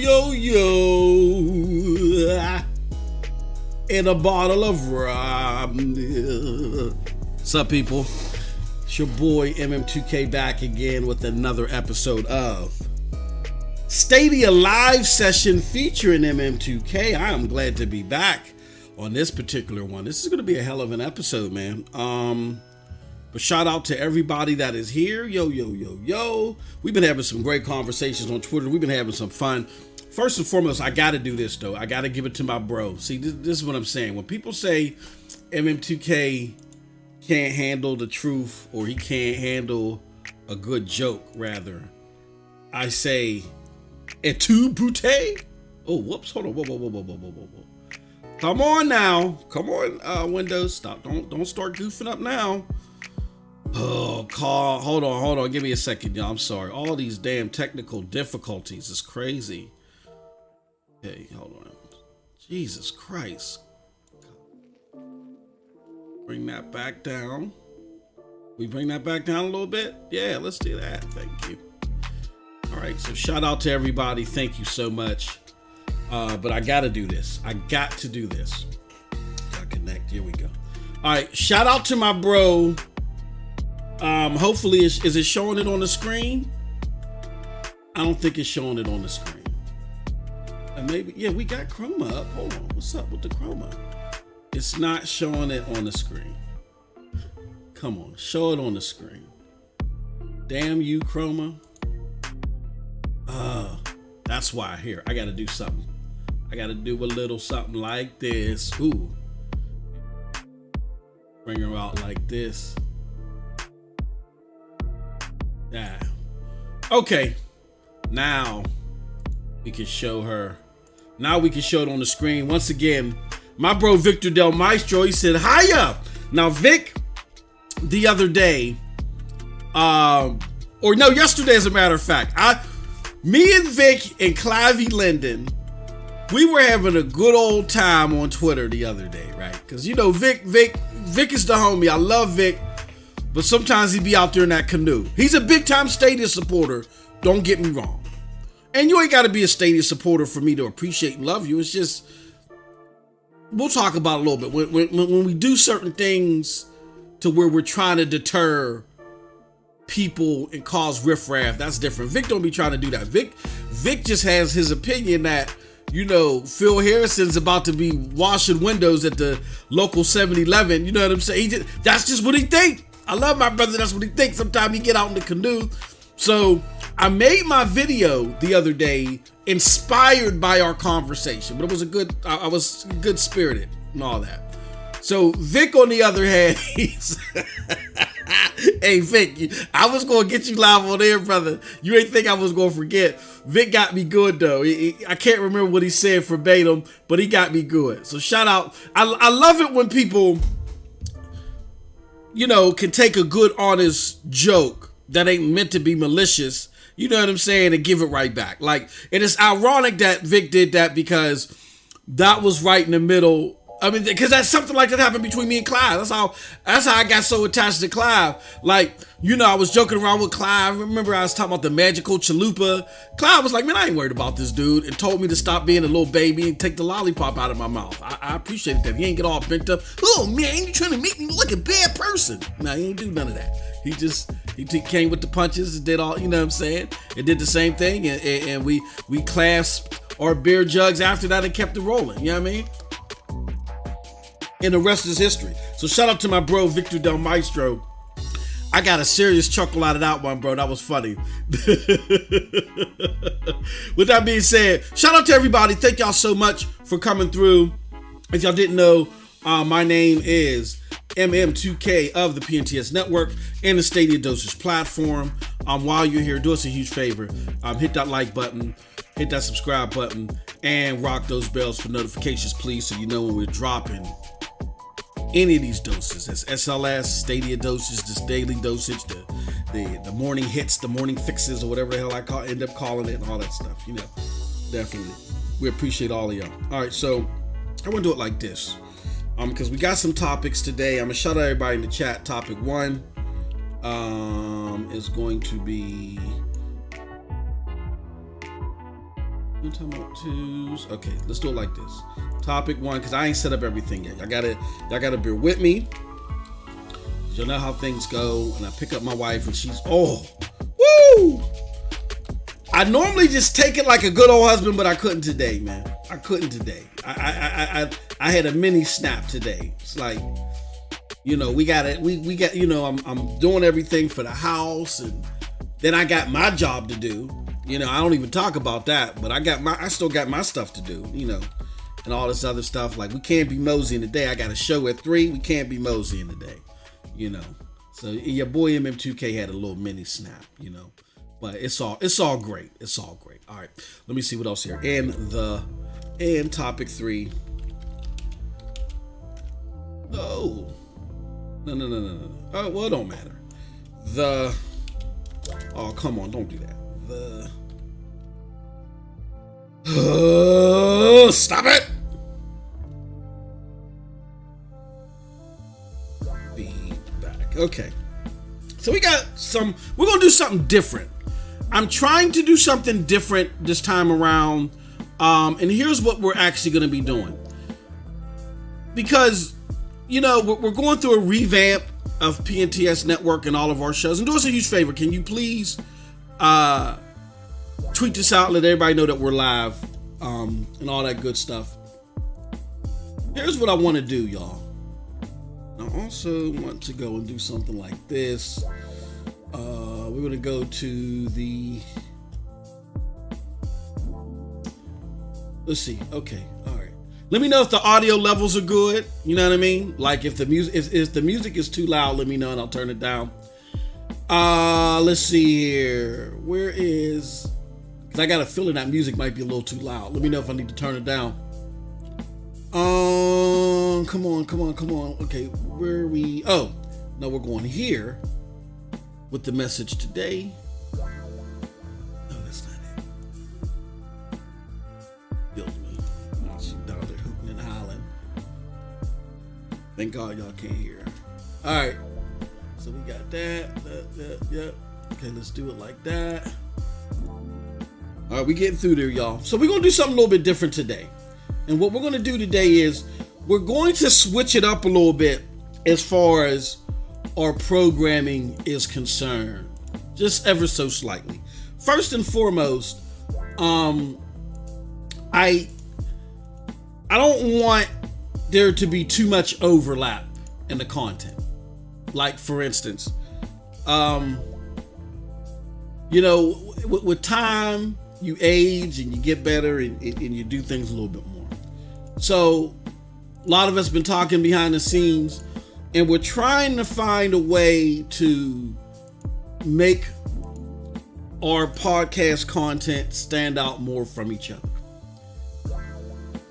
yo, and a bottle of rum. What's up, people? It's your boy MM2K back again with another episode of Stadia live session featuring MM2K. I am glad to be back on this particular one. This is going to be a hell of an episode, man. But shout out to everybody that is here. Yo. We've been having some great conversations on Twitter. We've been having some fun. First and foremost, I got to do this, though. I got to give it to my bro. See, this is what I'm saying. When people say MM2K can't handle the truth, or he can't handle a good joke, rather, I say, et tu, brute? Oh, whoops. Hold on. Whoa. Come on now. Come on, Windows. Stop. Don't start goofing up now. Oh, call. Hold on. Give me a second, y'all. I'm sorry. All these damn technical difficulties is crazy. Okay, hold on. Jesus Christ. Bring that back down. We bring that back down a little bit? Yeah, let's do that. Thank you. All right, so shout out to everybody. Thank you so much. But I got to do this. I got to do this. Gotta connect. Here we go. All right, shout out to my bro. Hopefully, is it showing it on the screen? I don't think it's showing it on the screen. And maybe, yeah, we got Chroma up. Hold on, what's up with the Chroma? It's not showing it on the screen. Come on, show it on the screen. Damn you, Chroma. That's why. Here, I gotta do something. I gotta do a little something like this. Ooh. Bring her out like this. Yeah. Okay. Now we can show her. Now we can show it on the screen. Once again, my bro Victor Del Maestro, he said, hiya. Now, Vic, the other day, yesterday, as a matter of fact, me and Vic and Clivey Linden, we were having a good old time on Twitter the other day, right? Because, you know, Vic is the homie. I love Vic. But sometimes he be out there in that canoe. He's a big time Stadia supporter. Don't get me wrong. And you ain't got to be a Stadia supporter for me to appreciate and love you. It's just, we'll talk about it a little bit. When we do certain things to where we're trying to deter people and cause riffraff, that's different. Vic don't be trying to do that. Vic just has his opinion that, you know, Phil Harrison's about to be washing windows at the local 7-Eleven. You know what I'm saying? That's just what he think. I love my brother. That's what he thinks. Sometimes he get out in the canoe. So I made my video the other day inspired by our conversation, but I was good spirited and all that. So Vic, on the other hand, he's hey Vic, I was going to get you live on there, brother. You ain't think I was going to forget. Vic got me good though. I can't remember what he said verbatim, but he got me good. So shout out. I love it when people, you know, can take a good, honest joke that ain't meant to be malicious, you know what I'm saying, and give it right back. Like, and it's ironic that Vic did that because that was right in the middle. I mean, because that's something like that happened between me and Clive. That's how I got so attached to Clive. Like, you know, I was joking around with Clive. Remember, I was talking about the magical chalupa. Clive was like, man, I ain't worried about this dude, and told me to stop being a little baby and take the lollipop out of my mouth. I appreciated that. He ain't get all bent up. Oh, man, you trying to make me look like a bad person. Nah, he ain't do none of that. He came with the punches and did all, you know what I'm saying? And did the same thing, and we clasped our beer jugs after that and kept it rolling. You know what I mean? And the rest is history. So shout out to my bro, Victor Del Maestro. I got a serious chuckle out of that one, bro. That was funny. With that being said, shout out to everybody. Thank y'all so much for coming through. If y'all didn't know, my name is MM2K of the PNTS Network and the Stadia Dosage platform. While you're here, do us a huge favor. Hit that like button, hit that subscribe button, and rock those bells for notifications, please, so you know when we're dropping any of these doses. That's SLS, Stadia Dosage, this daily dosage, the morning hits, the morning fixes, or whatever the hell I end up calling it, and all that stuff. You know, definitely. We appreciate all of y'all. All right, so I want to do it like this. Because we got some topics today. I'm gonna shout out everybody in the chat. Topic 1 is going to be Time out twos. Okay, let's do it like this. Topic 1, because I ain't set up everything yet. Y'all gotta bear with me. You'll know how things go. And I pick up my wife, and she's woo! I normally just take it like a good old husband, but I couldn't today, man. I couldn't today. I had a mini snap today. It's like, we got, I'm doing everything for the house, and then I got my job to do. I don't even talk about that, but I still got my stuff to do, and all this other stuff. Like, we can't be moseying today. I got a show at 3. We can't be moseying today, So your boy MM2K had a little mini snap, but it's all great. It's all great. All right, let me see what else here. And topic 3. Oh, no. Oh, well, it don't matter. Oh, come on, don't do that. Stop it! Feedback. Okay. So we're gonna do something different. I'm trying to do something different this time around. And here's what we're actually gonna be doing. Because, we're going through a revamp of PNTS Network and all of our shows. And do us a huge favor. Can you please tweet this out, let everybody know that we're live, and all that good stuff. Here's what I want to do, y'all. I also want to go and do something like this. We're going to go to the... Let's see. Okay. All right. Let me know if the audio levels are good. You know what I mean? Like, if the music is too loud, let me know and I'll turn it down. Let's see here. Where is... Because I got a feeling that music might be a little too loud. Let me know if I need to turn it down. Come on. Okay, where are we? Oh, no, we're going here with the message today. No, that's not it. Kills me. She's down there hooting and hollering. Thank God y'all can't hear. All right. So we got that. Yep. Okay, let's do it like that. All right, we getting through there, y'all. So we're going to do something a little bit different today. And what we're going to do today is we're going to switch it up a little bit as far as our programming is concerned. Just ever so slightly. First and foremost, I don't want there to be too much overlap in the content. Like, for instance, with time, you age and you get better and you do things a little bit more. So a lot of us been talking behind the scenes, and we're trying to find a way to make our podcast content stand out more from each other.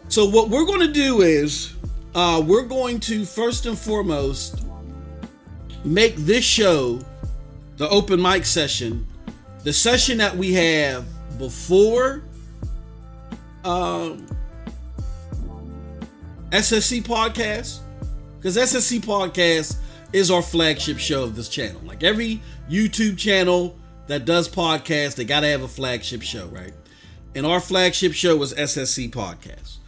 So what we're going to do is we're going to first and foremost make this show, the open mic session, the session that we have before SSC Podcast, because SSC Podcast is our flagship show of this channel. Like every YouTube channel that does podcasts, they got to have a flagship show, right? And our flagship show was SSC Podcast.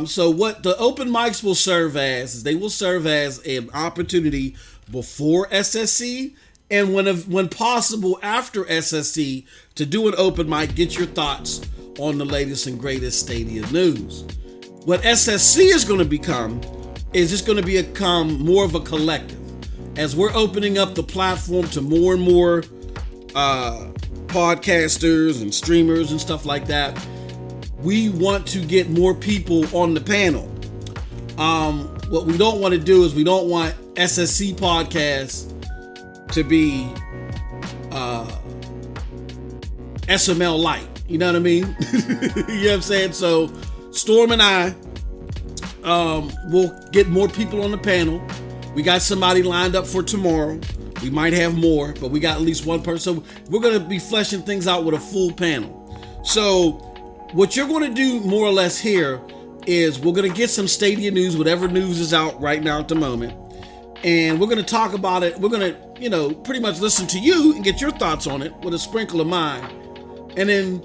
So what the open mics will serve as is they will serve as an opportunity before SSC and when possible after SSC to do an open mic, get your thoughts on the latest and greatest Stadia news. What SSC is going to become is it's going to become more of a collective. As we're opening up the platform to more and more podcasters and streamers and stuff like that, we want to get more people on the panel. What we don't want to do is we don't want SSC Podcast to be SML light. You know what I mean? You know what I'm saying? So Storm and I will get more people on the panel. We got somebody lined up for tomorrow. We might have more, but we got at least one person. So we're going to be fleshing things out with a full panel. So what you're going to do more or less here is we're going to get some Stadia news, whatever news is out right now at the moment. And we're going to talk about it. We're going to, pretty much listen to you and get your thoughts on it with a sprinkle of mine. And then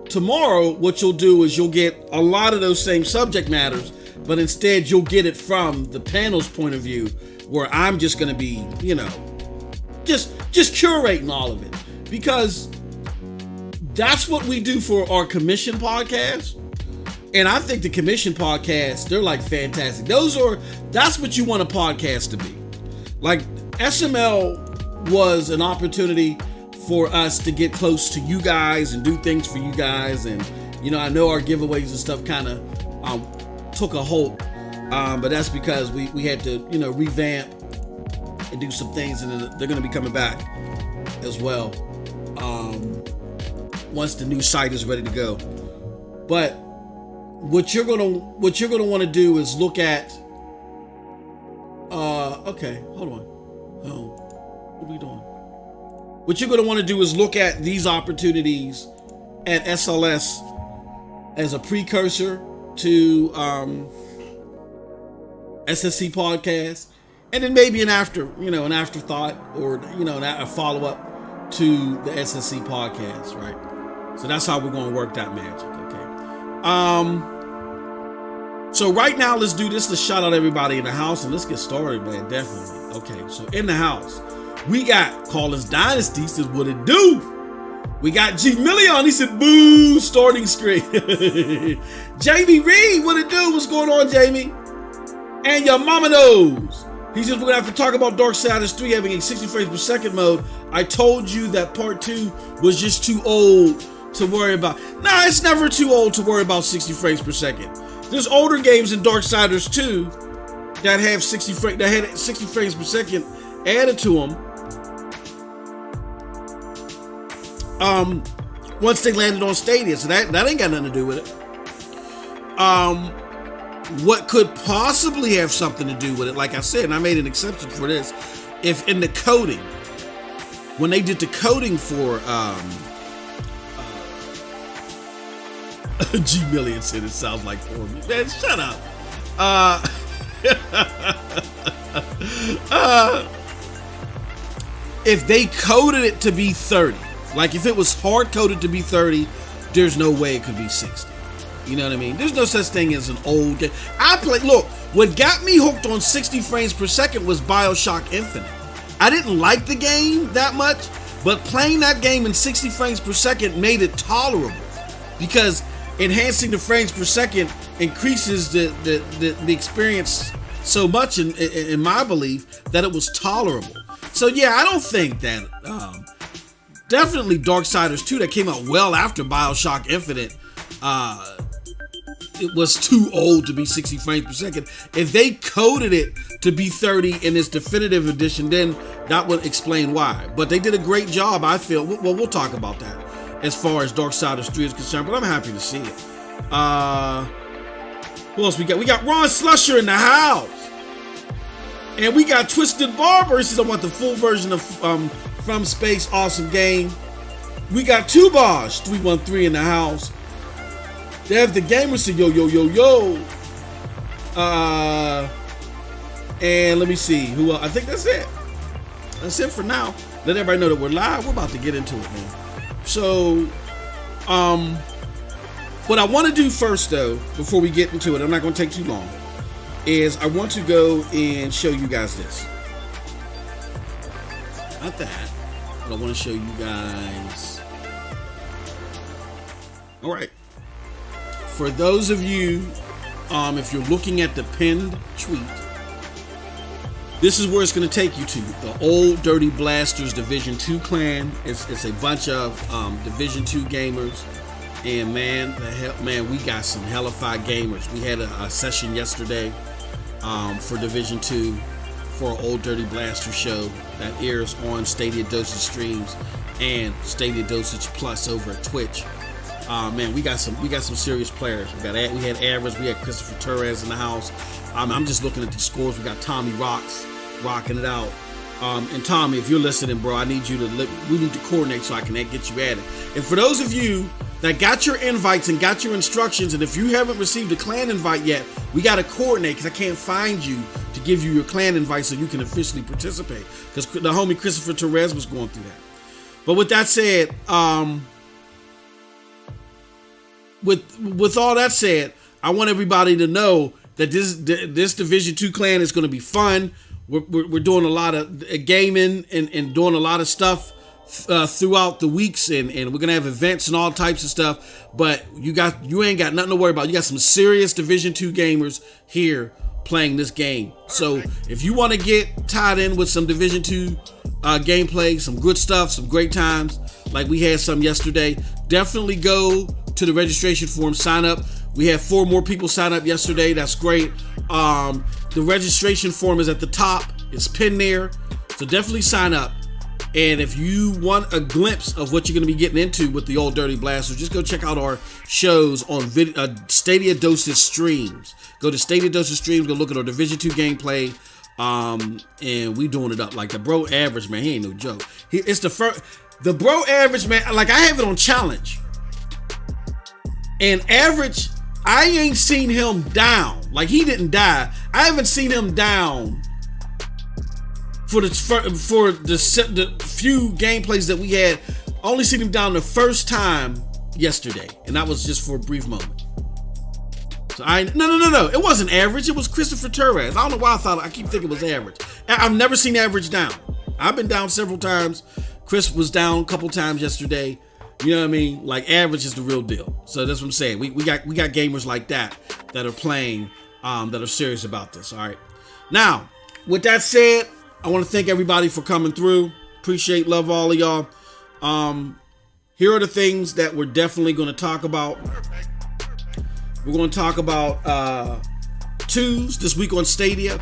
tomorrow, what you'll do is you'll get a lot of those same subject matters, but instead you'll get it from the panel's point of view, where I'm just going to be, just curating all of it, because that's what we do for our commission podcast. And I think the commission podcasts, they're like fantastic. That's what you want a podcast to be. Like, SML was an opportunity for us to get close to you guys and do things for you guys. And, I know our giveaways and stuff kind of took a halt. But that's because we had to, revamp and do some things, and they're going to be coming back as well once the new site is ready to go. But what you're gonna want to do is look at. Okay, hold on. Oh, what are we doing? What you're gonna want to do is look at these opportunities at SLS as a precursor to SSC podcast, and then maybe an afterthought, or a follow up to the SSC podcast, right? So that's how we're going to work that magic. Okay. So right now, let's do this. Let's shout out everybody in the house, and let's get started, man. Definitely. Okay. So in the house, we got Callers Dynasty. Says what it do. We got G Million. He said boo. Starting screen. Jamie Reed. What it do? What's going on, Jamie? And your mama knows. He says we're gonna have to talk about Darksiders 3 having a 60 frames per second mode. I told you that part 2 was just too old to worry about. Nah, it's never too old to worry about 60 frames per second. There's older games in Darksiders 2 that had 60 frames per second added to them. Once they landed on Stadia, so that ain't got nothing to do with it. What could possibly have something to do with it, like I said, and I made an exception for this, if in the coding, when they did the coding for G Million said it sounds like for me. Man, shut up. If they coded it to be 30, like if it was hard coded to be 30, there's no way it could be 60. You know what I mean? There's no such thing as an old game. Look, what got me hooked on 60 frames per second was BioShock Infinite. I didn't like the game that much, but playing that game in 60 frames per second made it tolerable, because enhancing the frames per second increases the experience so much, in my belief, that it was tolerable. So yeah, I don't think that definitely Darksiders 2, that came out well after BioShock Infinite, it was too old to be 60 frames per second. If they coded it to be 30 in this definitive edition, then that would explain why. But they did a great job, I feel. Well, we'll talk about that as far as Darksiders 3 is concerned, but I'm happy to see it. Who else we got? We got Ron Slusher in the house. And we got Twisted Barber. He says, I want the full version of From Space. Awesome game. We got Tubosh 313 in the house. They have the gamers say yo. And let me see who else. I think that's it. That's it for now. Let everybody know that we're live. We're about to get into it, man. So, what I want to do first, though, before we get into it, I'm not going to take too long, is I want to go and show you guys this. Not that, but I want to show you guys. All right. For those of you, if you're looking at the pinned tweet, this is where it's going to take you to. The Old Dirty Blasters Division 2 clan. It's a bunch of Division 2 gamers. And man, we got some hellified gamers. We had a session yesterday for Division 2 for our Old Dirty Blaster show that airs on Stadia Dosage streams and Stadia Dosage Plus over at Twitch. Man, we got some serious players. We had Average, we had Christopher Torres in the house. I'm just looking at the scores. We got Tommy rocking it out. And Tommy, if you're listening, bro, we need to coordinate so I can get you added. And for those of you that got your invites and got your instructions, and if you haven't received a clan invite yet, we got to coordinate, because I can't find you to give you your clan invite so you can officially participate, because the homie Christopher Torres was going through that. But with that said, with all that said, I want everybody to know that this Division 2 clan is going to be fun. We're doing a lot of gaming and doing a lot of stuff throughout the weeks, and we're gonna have events and all types of stuff. But you ain't got nothing to worry about. You got some serious Division 2 gamers here playing this game. So if you want to get tied in with some Division 2 gameplay, some good stuff, some great times, like we had some yesterday, definitely go to the registration form, sign up. We had 4 more people sign up yesterday. That's great. The registration form is at the top. It's pinned there. So definitely sign up. And if you want a glimpse of what you're going to be getting into with the Old Dirty Blasters, just go check out our shows on Stadia Dosage streams. Go to Stadia Dosage streams, go look at our Division 2 gameplay, and we doing it up. Like the bro average, man, he ain't no joke. It's the bro average, man, like I have it on challenge. And average, I ain't seen him down. Like he didn't die. I haven't seen him down for the few gameplays that we had. Only seen him down the first time yesterday, and that was just for a brief moment. So no, it wasn't average. It was Christopher Torres. I don't know why I keep thinking it was average. I've never seen average down. I've been down several times. Chris was down a couple times yesterday. You know what I mean? Like average is the real deal. So that's what I'm saying. We got gamers like that are playing, that are serious about this. All right. Now, with that said, I want to thank everybody for coming through. Appreciate, love all of y'all. Here are the things that we're definitely going to talk about. We're going to talk about twos this week on Stadia,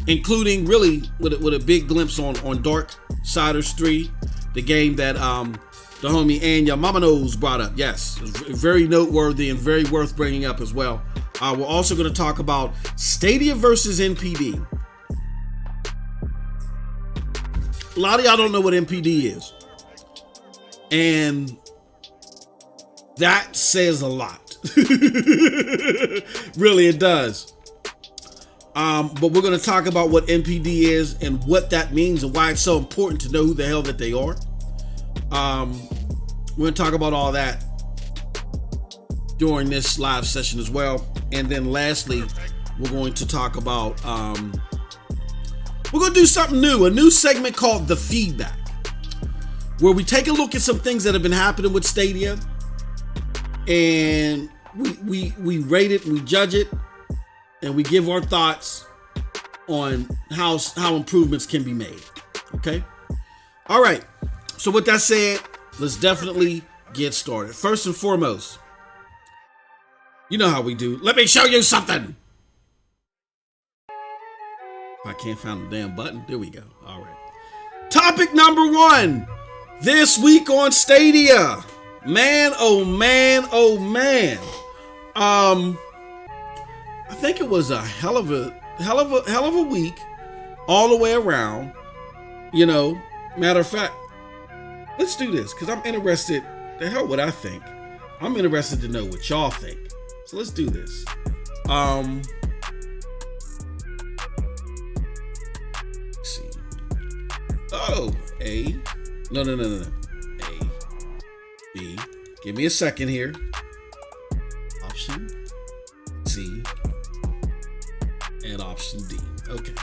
including really with a big glimpse on Darksiders 3, the game that the homie Anya Mama Knows brought up. Yes, very noteworthy and very worth bringing up as well. We're also going to talk about Stadia versus NPD. A lot of y'all don't know what NPD is, and that says a lot. Really, it does. But we're going to talk about what NPD is and what that means and why it's so important to know who the hell that they are. We're going to talk about all that during this live session as well. And then lastly, we're going to talk about, we're going to do something new, a new segment called The Feedback, where we take a look at some things that have been happening with Stadia, and we rate it, we judge it, and we give our thoughts on how improvements can be made. Okay? All right. So with that said, let's definitely get started. First and foremost, you know how we do. Let me show you something. I can't find the damn button. There we go. All right. Topic number 1 this week on Stadia. Man, oh man, oh man. I think it was a hell of a week all the way around. You know, matter of fact, let's do this because I'm interested. The hell what I think. I'm interested to know what y'all think. So let's do this. Let's see. Oh, A. No. A. B. Give me a second here. Option C. And option D. Okay.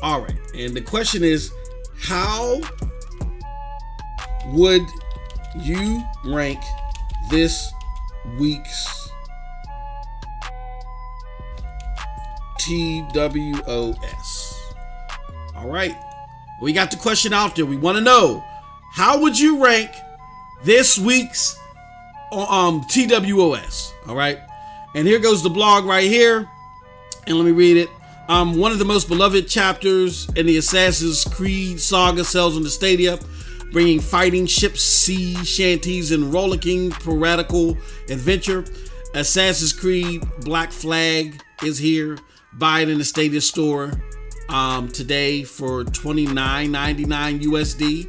All right. And the question is, how would you rank this week's TWOS? All right. We got the question out there. We want to know, how would you rank this week's TWOS? All right. And here goes the blog right here. And let me read it. One of the most beloved chapters in the Assassin's Creed saga sells on the Stadia, bringing fighting ships, sea shanties, and rollicking piratical adventure. Assassin's Creed Black Flag is here. Buy it in the Stadia store today for $29.99 USD.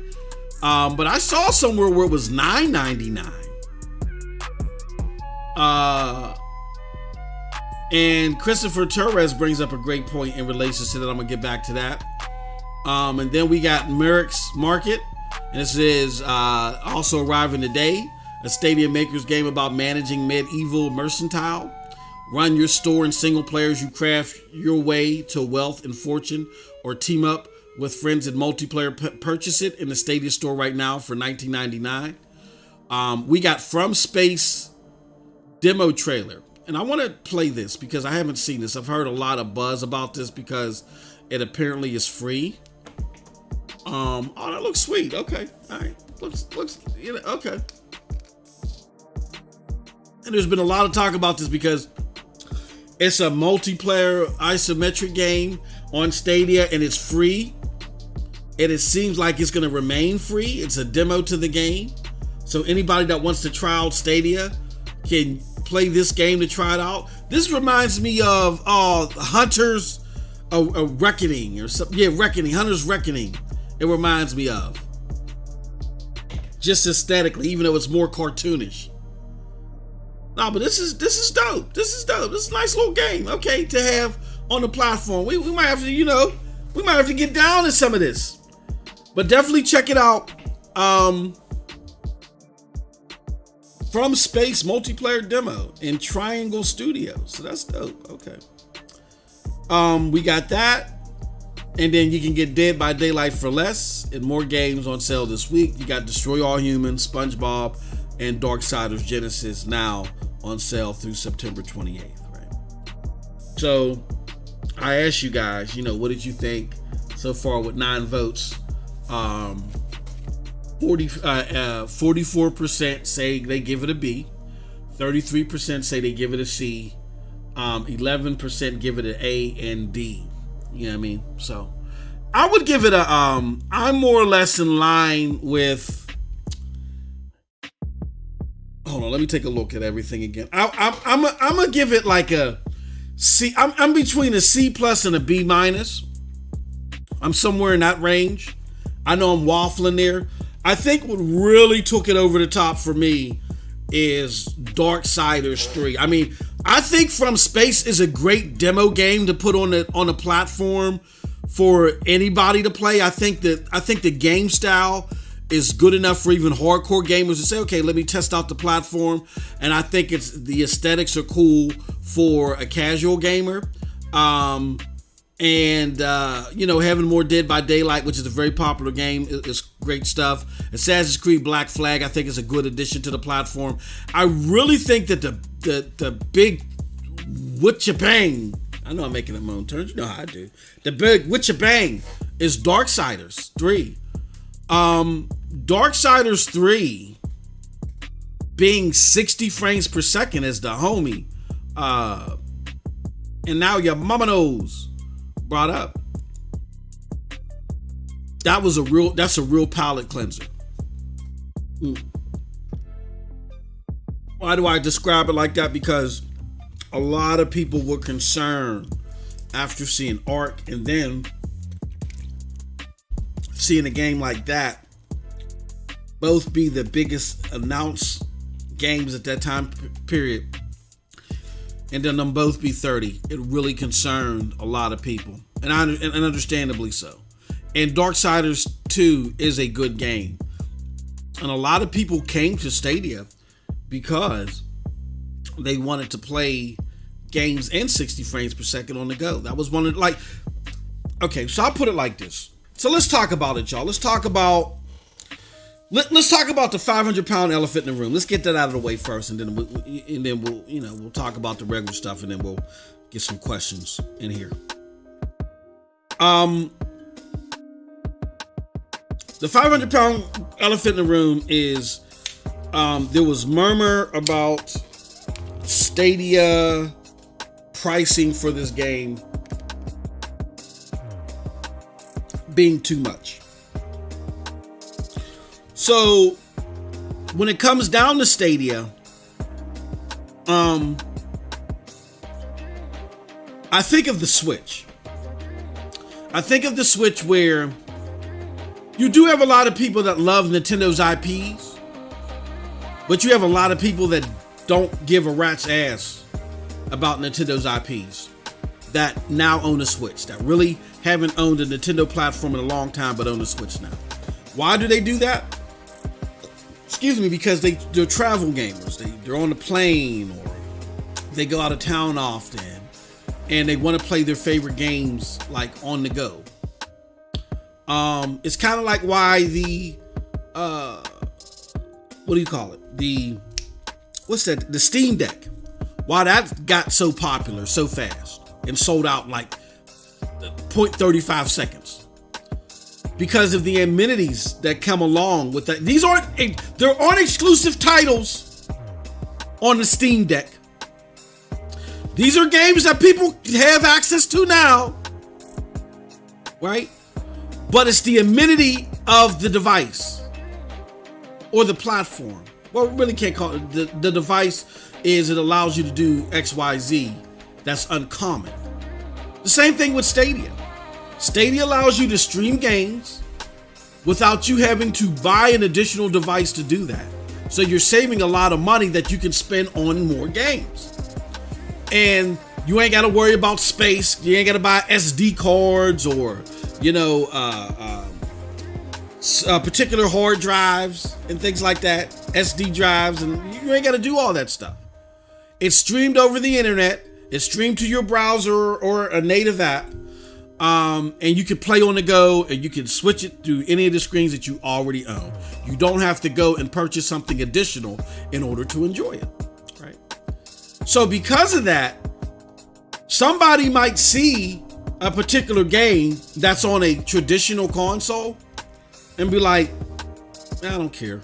But I saw somewhere where it was $9.99. And Christopher Torres brings up a great point in relation to that. I'm gonna get back to that. And then we got Merrick's Market, and this is also arriving today. a Stadia Makers game about managing medieval mercantile. Run your store in single player as you craft your way to wealth and fortune, or team up with friends in multiplayer. Purchase it in the Stadia store right now for $19.99. We got From Space demo trailer, and I want to play this because I haven't seen this. I've heard a lot of buzz about this because it apparently is free. Oh, that looks sweet. Okay, all right, looks, okay. And there's been a lot of talk about this because it's a multiplayer isometric game on Stadia and it's free. And it seems like it's going to remain free. It's a demo to the game. So anybody that wants to try out Stadia can play this game to try it out. This reminds me of Hunter's Reckoning or something. Yeah, Reckoning. Hunter's Reckoning. It reminds me of. Just aesthetically, even though it's more cartoonish. No, but this is dope. This is dope. This is a nice little game, okay, to have on the platform. We might have to, we might have to get down to some of this. But definitely check it out. From Space multiplayer demo in Triangle Studios. So that's dope. Okay. We got that. And then you can get Dead by Daylight for less and more games on sale this week. You got Destroy All Humans, SpongeBob, and Darksiders Genesis now on sale through September 28th, right? So I asked you guys, what did you think so far with 9 votes? 44% say they give it a B, 33% say they give it a C, 11% give it an A and D. You know what I mean? So I would give it a I'm more or less in line with. Hold on, let me take a look at everything again. I'm gonna give it like a C. I'm between a C plus and a B minus. I'm somewhere in that range. I know I'm waffling there. I think what really took it over the top for me is Darksiders 3. I mean, I think From Space is a great demo game to put on the platform for anybody to play. I think the game style is good enough for even hardcore gamers to say, okay, let me test out the platform. And I think the aesthetics are cool for a casual gamer. Having more Dead by Daylight, which is a very popular game, is great stuff. Assassin's Creed Black Flag, I think, is a good addition to the platform. I really think that the big whatcha-bang, I know I'm making it my own terms, you know how I do. The big whatcha-bang is Darksiders 3. Darksiders 3 being 60 frames per second is the homie. And now your mama knows brought up. That's a real palate cleanser. Why do I describe it like that? Because a lot of people were concerned after seeing Ark and then seeing a game like that both be the biggest announced games at that time period, and then them both be 30. It really concerned a lot of people, and understandably so. And Darksiders 2 is a good game, and a lot of people came to Stadia because they wanted to play games in 60 frames per second on the go. That was one of okay, so I'll put it like this. So let's talk about it, y'all. Let's talk about the 500-pound elephant in the room. Let's get that out of the way first, and then we'll talk about the regular stuff, and then we'll get some questions in here. The 500-pound elephant in the room is there was murmur about Stadia pricing for this game being too much. So when it comes down to Stadia, I think of the Switch. I think of the Switch where you do have a lot of people that love Nintendo's IPs, but you have a lot of people that don't give a rat's ass about Nintendo's IPs that now own a Switch, that really haven't owned a Nintendo platform in a long time but own a Switch now. Why do they do that? excuse me, because they're travel gamers. They're on the plane, or they go out of town often, and they want to play their favorite games like on the go. It's kind of like why the what do you call it? The Steam Deck. Why that got so popular so fast and sold out in like 0.35 seconds. Because of the amenities that come along with that. There aren't exclusive titles on the Steam Deck. These are games that people have access to now, right? But it's the amenity of the device or the platform. Well, we really can't call it. The device is it allows you to do XYZ. That's uncommon. The same thing with Stadia. Stadia allows you to stream games without you having to buy an additional device to do that. So you're saving a lot of money that you can spend on more games. And you ain't got to worry about space. You ain't got to buy SD cards or, particular hard drives and things like that, SD drives, and you ain't got to do all that stuff. It's streamed over the internet. It's streamed to your browser or a native app. And you can play on the go, and you can switch it through any of the screens that you already own. You don't have to go and purchase something additional in order to enjoy it, right? So because of that, somebody might see a particular game that's on a traditional console and be like, I don't care.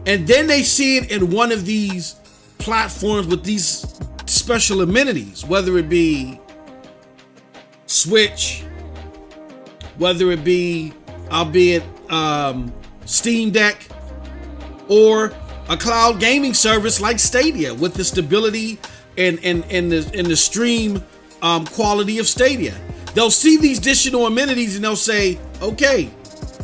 And then they see it in one of these platforms with these special amenities, whether it be Switch, whether it be, albeit Steam Deck, or a cloud gaming service like Stadia with the stability and the stream quality of Stadia. They'll see these additional amenities and they'll say, okay,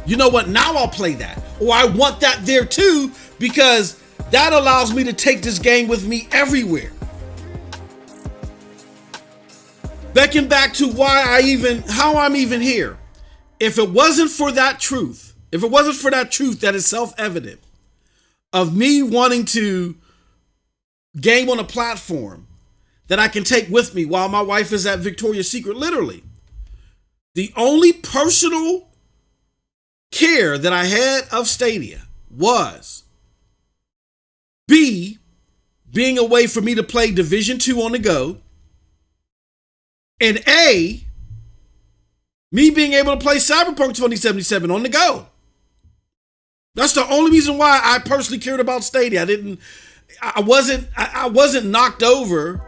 you know what? Now I'll play that. Or I want that there too, because that allows me to take this game with me everywhere. Backing back to how I'm even here. If it wasn't for that truth that is self-evident of me wanting to game on a platform that I can take with me while my wife is at Victoria's Secret, literally, the only personal care that I had of Stadia was being a way for me to play Division 2 on the go, and me being able to play Cyberpunk 2077 on the go. That's the only reason why I personally cared about Stadia. I wasn't knocked over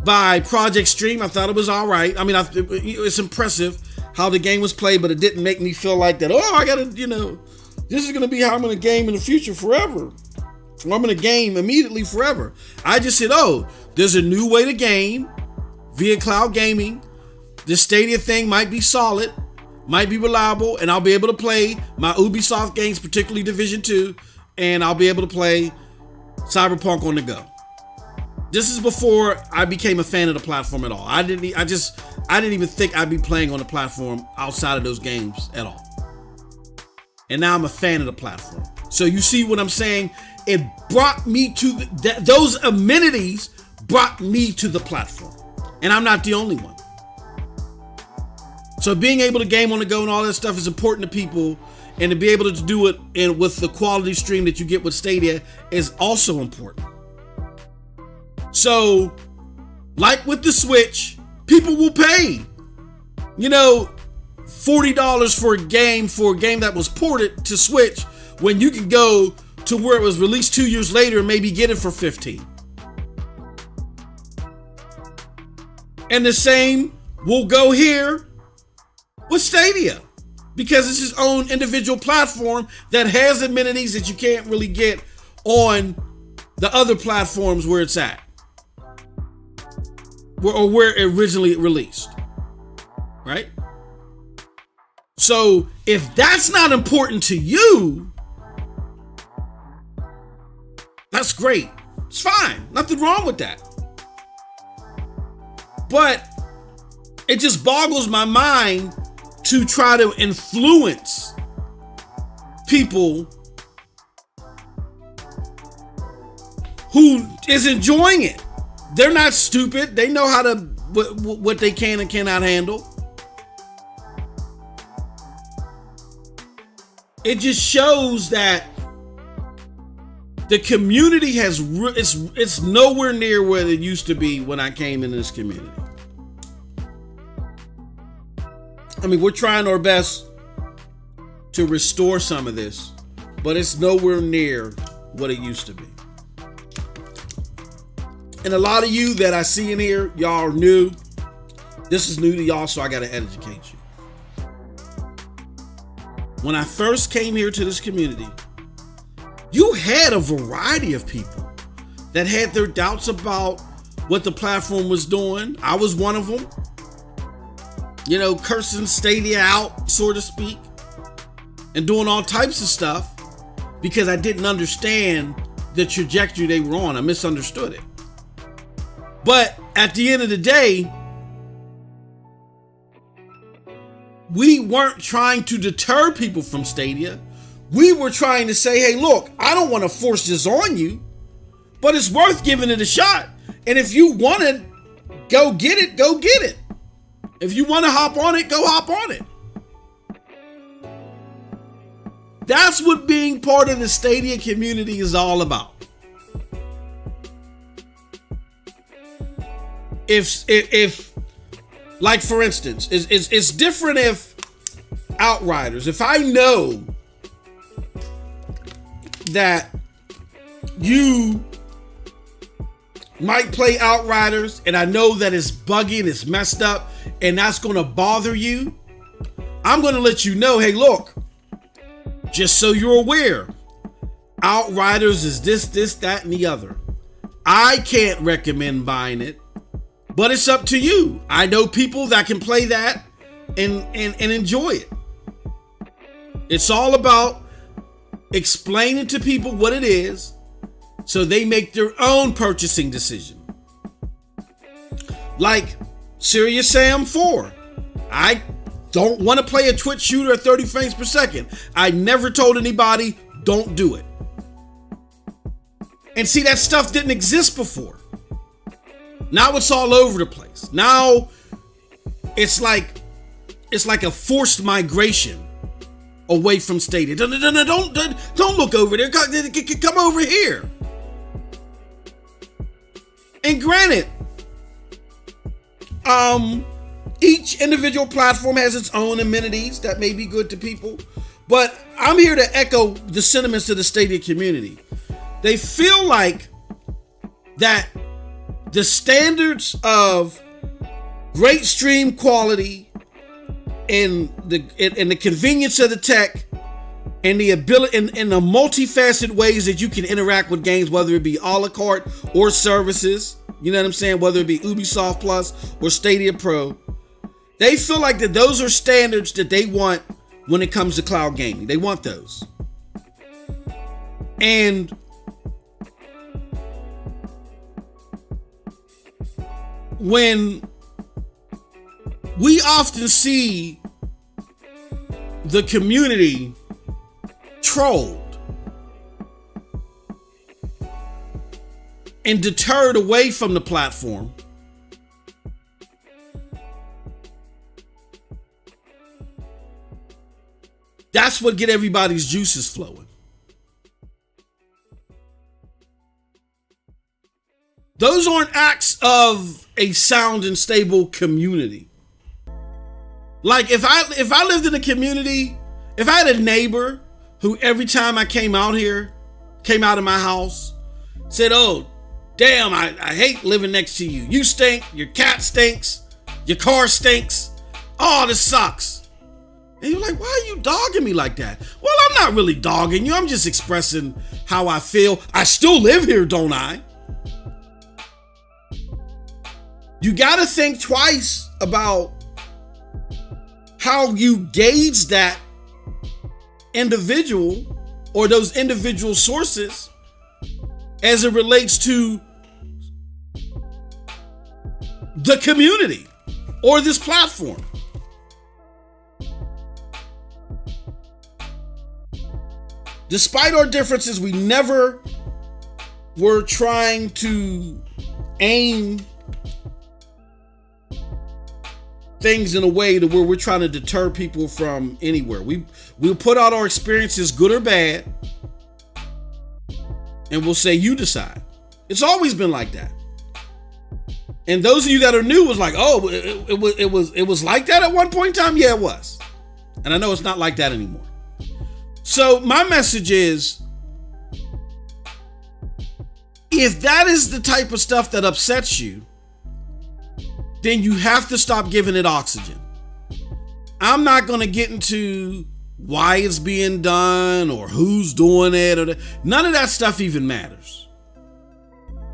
by Project Stream. I thought it was all right. I mean, it's impressive how the game was played, but it didn't make me feel like that. Oh, I gotta, this is gonna be how I'm gonna game in the future forever. Or I'm gonna game immediately forever. I just said, oh, there's a new way to game via cloud gaming. This Stadia thing might be solid, might be reliable, and I'll be able to play my Ubisoft games, particularly Division 2, and I'll be able to play Cyberpunk on the go. This is before I became a fan of the platform at all. I didn't even think I'd be playing on the platform outside of those games at all. And now I'm a fan of the platform. So you see what I'm saying? It brought me to those amenities brought me to the platform. And I'm not the only one. So being able to game on the go and all that stuff is important to people, and to be able to do it with the quality stream that you get with Stadia is also important. So, like with the Switch, people will pay, $40 for a game that was ported to Switch, when you can go to where it was released 2 years later and maybe get it for $15. And the same will go here with Stadia, because it's its own individual platform that has amenities that you can't really get on the other platforms where it's at, or where it originally released, right? So if that's not important to you, that's great. It's fine. Nothing wrong with that. But it just boggles my mind to try to influence people who is enjoying it. They're not stupid. They know how to what they can and cannot handle. It just shows that the community it's nowhere near where it used to be when I came into this community. I mean, we're trying our best to restore some of this, but it's nowhere near what it used to be. And a lot of you that I see in here, y'all are new. This is new to y'all, so I got to educate you. When I first came here to this community, you had a variety of people that had their doubts about what the platform was doing. I was one of them. You know, cursing Stadia out, so to speak, and doing all types of stuff because I didn't understand the trajectory they were on. I misunderstood it. But at the end of the day, we weren't trying to deter people from Stadia. We were trying to say, hey, look, I don't want to force this on you, but it's worth giving it a shot. And if you want it, go get it, go get it. If you want to hop on it, go hop on it. That's what being part of the Stadia community is all about. If like for instance, it's different if Outriders, if I know that you might play Outriders and I know that it's buggy and it's messed up and that's going to bother you, I'm going to let you know, hey, look, just so you're aware, Outriders is this, that, and the other. I can't recommend buying it, but it's up to you. I know people that can play that and enjoy it. It's all about explaining to people what it is so they make their own purchasing decision. Like Serious Sam 4. I don't want to play a Twitch shooter at 30 frames per second. I never told anybody, don't do it. And see, that stuff didn't exist before. Now it's all over the place. Now it's like a forced migration away from Stadia. Don't look over there. Come over here. And granted, each individual platform has its own amenities that may be good to people, but I'm here to echo the sentiments of the Stadia community. They feel like that the standards of great stream quality and the convenience of the tech and the ability and the multifaceted ways that you can interact with games, whether it be a la carte or services, you know what I'm saying, whether it be Ubisoft Plus or Stadia Pro, they feel like that those are standards that they want when it comes to cloud gaming. They want those. And when we often see the community trolled and deterred away from the platform, that's what get everybody's juices flowing. Those aren't acts of a sound and stable community. Like if I lived in a community, if I had a neighbor who every time I came out of my house, said, oh, damn, I hate living next to you. You stink, your cat stinks, your car stinks. Oh, this sucks. And you're like, why are you dogging me like that? Well, I'm not really dogging you. I'm just expressing how I feel. I still live here, don't I? You gotta think twice about how you gauge that individual or those individual sources as it relates to the community or this platform. Despite our differences, we never we're trying to aim things in a way to where we're trying to deter people from anywhere. We'll put out our experiences, good or bad, and we'll say, you decide. It's always been like that. And those of you that are new was like, oh, it was like that at one point in time? Yeah, it was. And I know it's not like that anymore. So my message is, if that is the type of stuff that upsets you, then you have to stop giving it oxygen. I'm not going to get into why it's being done or who's doing it. None of that stuff even matters.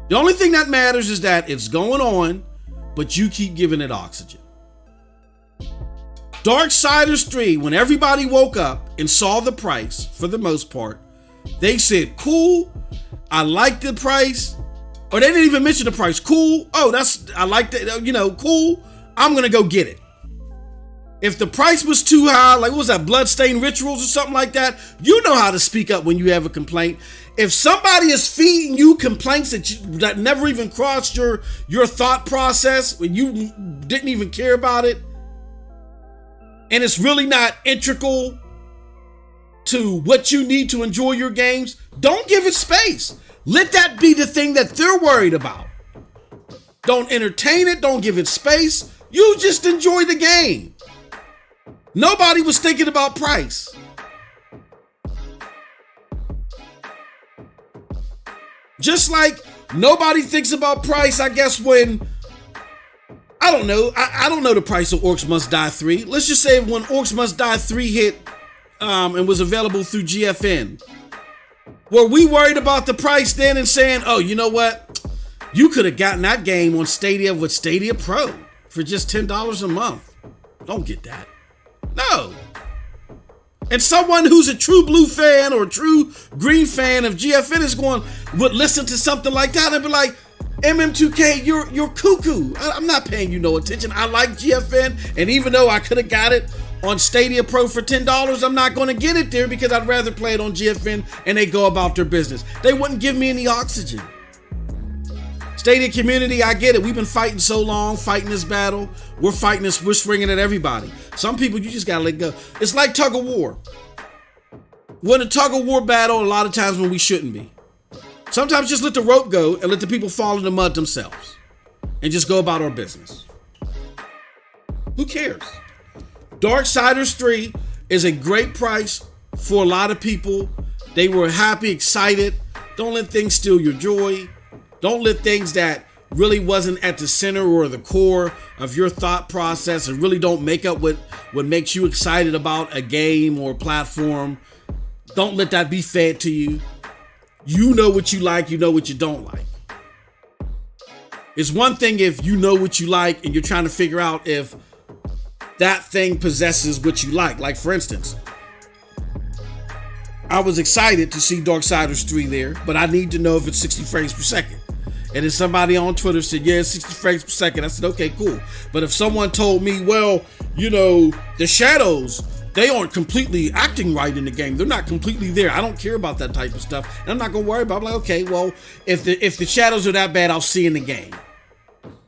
The only thing that matters is that it's going on, but you keep giving it oxygen. Darksiders 3, when everybody woke up and saw the price, for the most part, they said, cool, I like the price. Or they didn't even mention the price. Cool. Oh, I like that. Cool. I'm going to go get it. If the price was too high, like what was that, Bloodstained Rituals or something like that, you know how to speak up when you have a complaint. If somebody is feeding you complaints that never even crossed your thought process, when you didn't even care about it, and it's really not integral to what you need to enjoy your games, don't give it space. Let that be the thing that they're worried about. Don't entertain it. Don't give it space. You just enjoy the game. Nobody was thinking about price. Just like nobody thinks about price, I guess, when, I don't know. I don't know the price of Orcs Must Die 3. Let's just say when Orcs Must Die 3 hit and was available through GFN. Were we worried about the price then and saying, oh, you know what? You could have gotten that game on Stadia with Stadia Pro for just $10 a month. Don't get that. No. And someone who's a true blue fan or a true green fan of GFN would listen to something like that and be like, MM2K, you're cuckoo. I'm not paying you no attention. I like GFN, and even though I could have got it on Stadia Pro for $10, I'm not going to get it there because I'd rather play it on GFN and they go about their business. They wouldn't give me any oxygen. Stadia community, I get it. We've been fighting so long, fighting this battle. We're fighting this, we're swinging at everybody. Some people, you just got to let go. It's like tug of war. We're in a tug of war battle a lot of times when we shouldn't be. Sometimes just let the rope go and let the people fall in the mud themselves and just go about our business. Who cares? Darksiders 3 is a great price for a lot of people. They were happy, excited. Don't let things steal your joy. Don't let things that really wasn't at the center or the core of your thought process and really don't make up what makes you excited about a game or platform. Don't let that be fed to you. You know what you like, you know what you don't like. It's one thing if you know what you like and you're trying to figure out if that thing possesses what you like. Like, for instance, I was excited to see Darksiders 3 there, but I need to know if it's 60 frames per second. And then somebody on Twitter said, yeah, it's 60 frames per second. I said, okay, cool. But if someone told me, well, the shadows, they aren't completely acting right in the game. They're not completely there. I don't care about that type of stuff. And I'm not going to worry about it. I'm like, okay, well, if the shadows are that bad, I'll see in the game.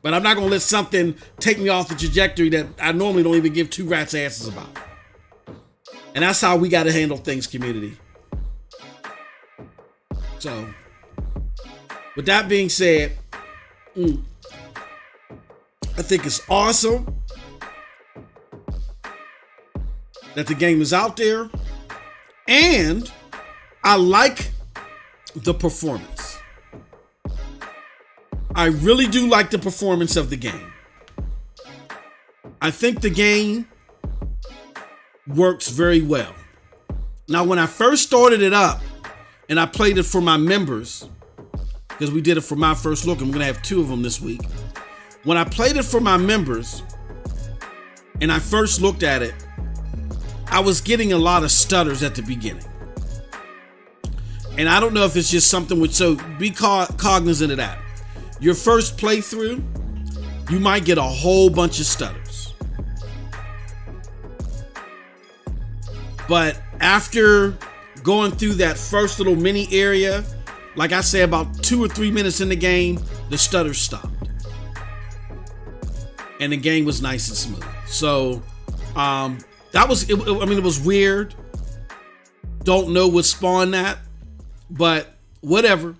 But I'm not going to let something take me off the trajectory that I normally don't even give two rats' asses about. And that's how we got to handle things, community. So, with that being said, I think it's awesome that the game is out there. And I like the performance. I really do like the performance of the game. I think the game works very well. Now, when I first started it up and I played it for my members, because we did it for my first look, and we're going to have 2 of them this week. When I played it for my members and I first looked at it, I was getting a lot of stutters at the beginning. And I don't know if it's just something so be cognizant of that. Your first playthrough, you might get a whole bunch of stutters. But after going through that first little mini area like I say, about 2 or 3 minutes in the game, the stutter stopped. And the game was nice and smooth. So that was, it was weird. Don't know what spawned that, but whatever.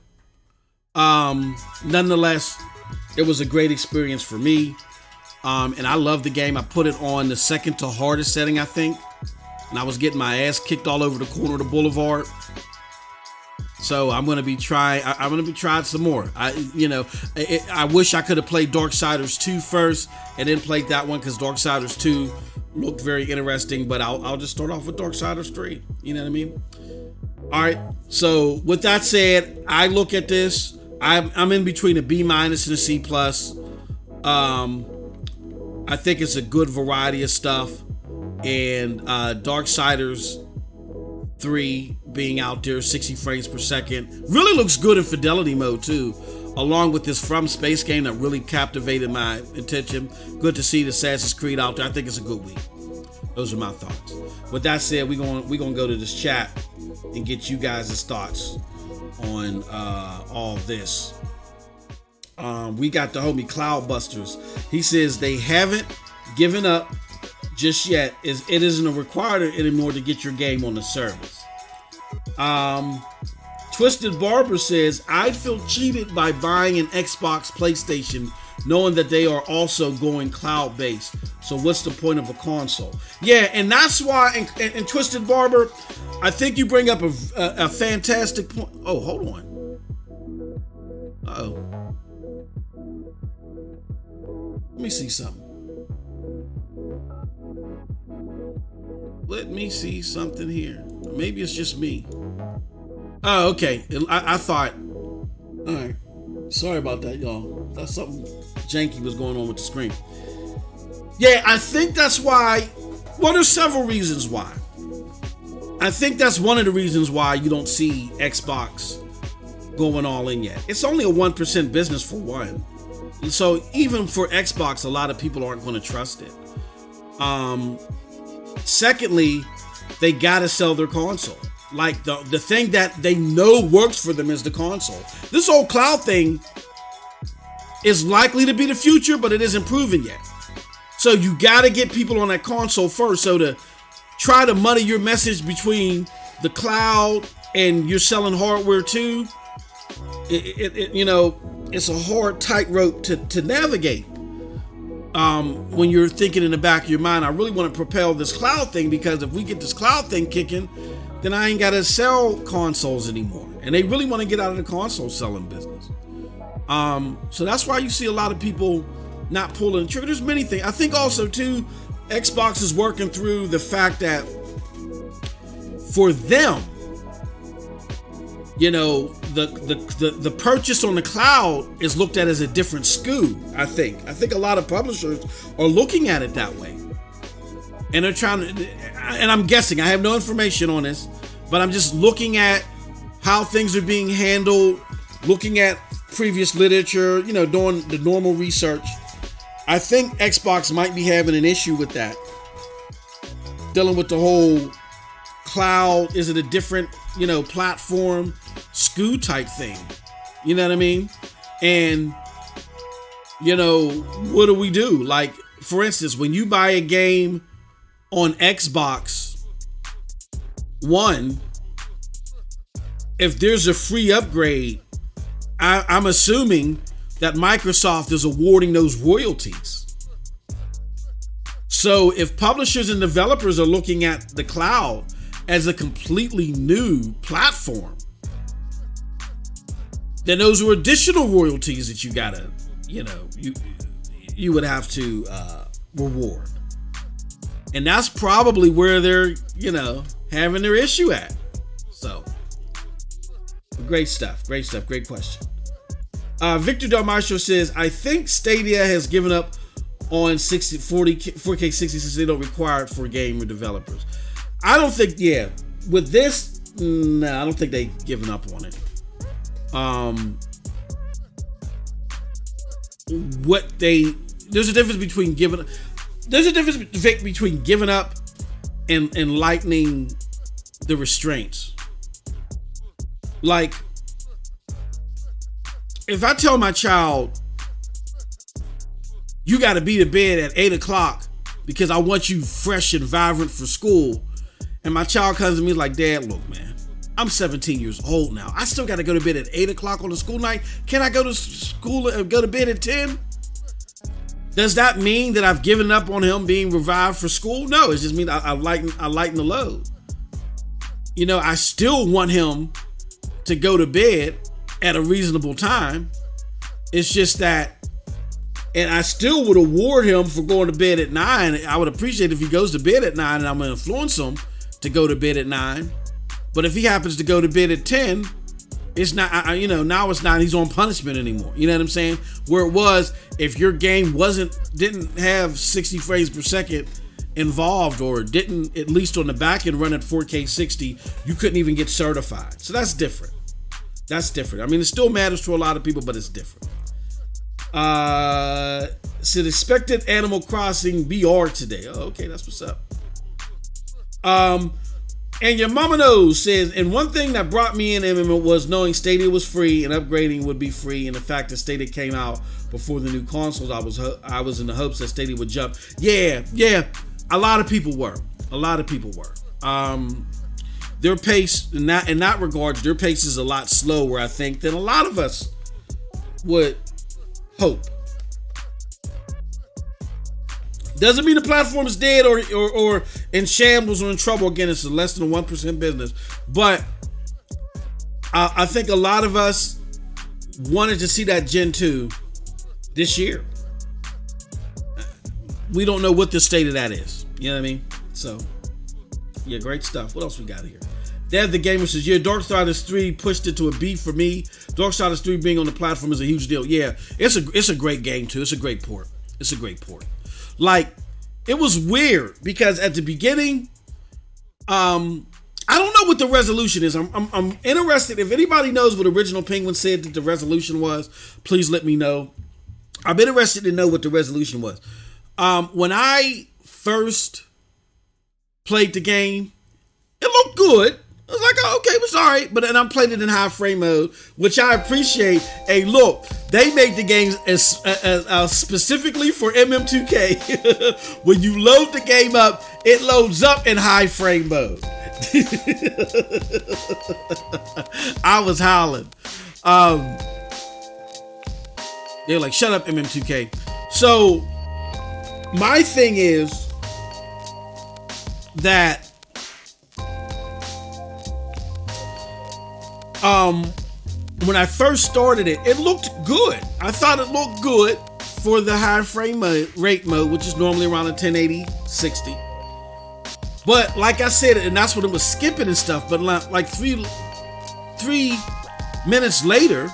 Nonetheless, it was a great experience for me. And I love the game. I put it on the second to hardest setting, I think. And I was getting my ass kicked all over the corner of the boulevard. So I'm gonna be trying some more. I wish I could have played Darksiders 2 first and then played that one, because Darksiders 2 looked very interesting. But I'll just start off with Darksiders 3. You know what I mean? All right. So with that said, I look at this. I'm in between a B- and a C+. I think it's a good variety of stuff, and Darksiders 3 being out there 60 frames per second really looks good in fidelity mode too, along with this From Space game that really captivated my attention. Good to see the Assassin's Creed out there. I think it's a good week. Those are my thoughts. With that said, we're gonna go to this chat and get you guys' thoughts on all this. We got the homie Cloudbusters. He says they haven't given up just yet. It isn't a requirement anymore to get your game on the service. Twisted Barber says, I'd feel cheated by buying an Xbox PlayStation knowing that they are also going cloud-based. So what's the point of a console? Yeah, and that's why, and Twisted Barber, I think you bring up a fantastic point. Oh, hold on. Uh-oh. Let me see something. Let me see something here. Maybe it's just me. Oh, okay. I thought. All right. Sorry about that, y'all. That's something janky was going on with the screen. Yeah, I think that's why. Well, there's several reasons why. I think that's one of the reasons why you don't see Xbox going all in yet. It's only a 1% business for one. So even for Xbox, a lot of people aren't going to trust it. Secondly, they got to sell their console. Like the thing that they know works for them is the console. This whole cloud thing is likely to be the future, but it isn't proven yet. So you got to get people on that console first. So to try to muddy your message between the cloud and you're selling hardware too, it's a hard tightrope to navigate. When you're thinking in the back of your mind, I really want to propel this cloud thing, because if we get this cloud thing kicking, then I ain't got to sell consoles anymore. And they really want to get out of the console selling business. So that's why you see a lot of people not pulling the trigger. There's many things. I think also too, Xbox is working through the fact that for them, the purchase on the cloud is looked at as a different SKU. I think a lot of publishers are looking at it that way, and they're trying to. And I'm guessing, I have no information on this, but I'm just looking at how things are being handled, looking at previous literature, doing the normal research. I think Xbox might be having an issue with that, dealing with the whole cloud. Is it a different, platform SKU type thing? You know what I mean? And, what do we do? Like, for instance, when you buy a game on Xbox One, if there's a free upgrade, I'm assuming that Microsoft is awarding those royalties. So if publishers and developers are looking at the cloud as a completely new platform, then those are additional royalties that you gotta, you would have to reward. And that's probably where they're, having their issue at. So, great stuff, great question. Victor Del Maestro says, I think Stadia has given up on 4K 60 since they don't require it for gamer developers. I don't think, with this, I don't think they've given up on it. There's a difference between giving up and lightening the restraints. Like, if I tell my child, you got to be to bed at 8 o'clock because I want you fresh and vibrant for school, and my child comes to me like, Dad, look, man, I'm 17 years old now. I still got to go to bed at 8 o'clock on a school night. Can I go to school and go to bed at 10? Does that mean that I've given up on him being revived for school? No, it just means I lighten the load. You know, I still want him to go to bed at a reasonable time. It's just that, and I still would award him for going to bed at 9. I would appreciate if he goes to bed at 9 and I'm going to influence him to go to bed at 9. But if he happens to go to bed at 10, it's not, now it's not, he's on punishment anymore. You know what I'm saying? Where it was, if your game didn't have 60 frames per second involved, or didn't, at least on the back end, run at 4K 60, you couldn't even get certified. So that's different. I mean, it still matters to a lot of people, but it's different. Said expected Animal Crossing BR today. Oh, okay, that's what's up. And your mama knows says, and one thing that brought me in MMO was knowing Stadia was free and upgrading would be free, and the fact that Stadia came out before the new consoles, I was in the hopes that Stadia would jump. Yeah, a lot of people were. Their pace in that regard, their pace is a lot slower, I think, than a lot of us would hope. Doesn't mean the platform is dead or in shambles or in trouble. Again, it's a less than 1% business. But I think a lot of us wanted to see that Gen 2 this year. We don't know what the state of that is. You know what I mean? So, yeah, great stuff. What else we got here? Dev the Gamer says, yeah, Darksiders 3 pushed it to a B for me. Darksiders 3 being on the platform is a huge deal. Yeah, it's a great game too. It's a great port. Like, it was weird because at the beginning, I don't know what the resolution is. I'm interested. If anybody knows what Original Penguin said that the resolution was, please let me know. I'm interested to know what the resolution was. When I first played the game, it looked good. I was like, oh, okay, it was all right. But then I played it in high frame mode, which I appreciate. Hey, look, they made the games as specifically for MM2K. When you load the game up, it loads up in high frame mode. I was howling. They're like, shut up, MM2K. So my thing is that when I first started it, it looked good. I thought it looked good for the high frame rate mode, which is normally around a 1080 60. But like I said, and that's what it was skipping and stuff, but like three minutes later,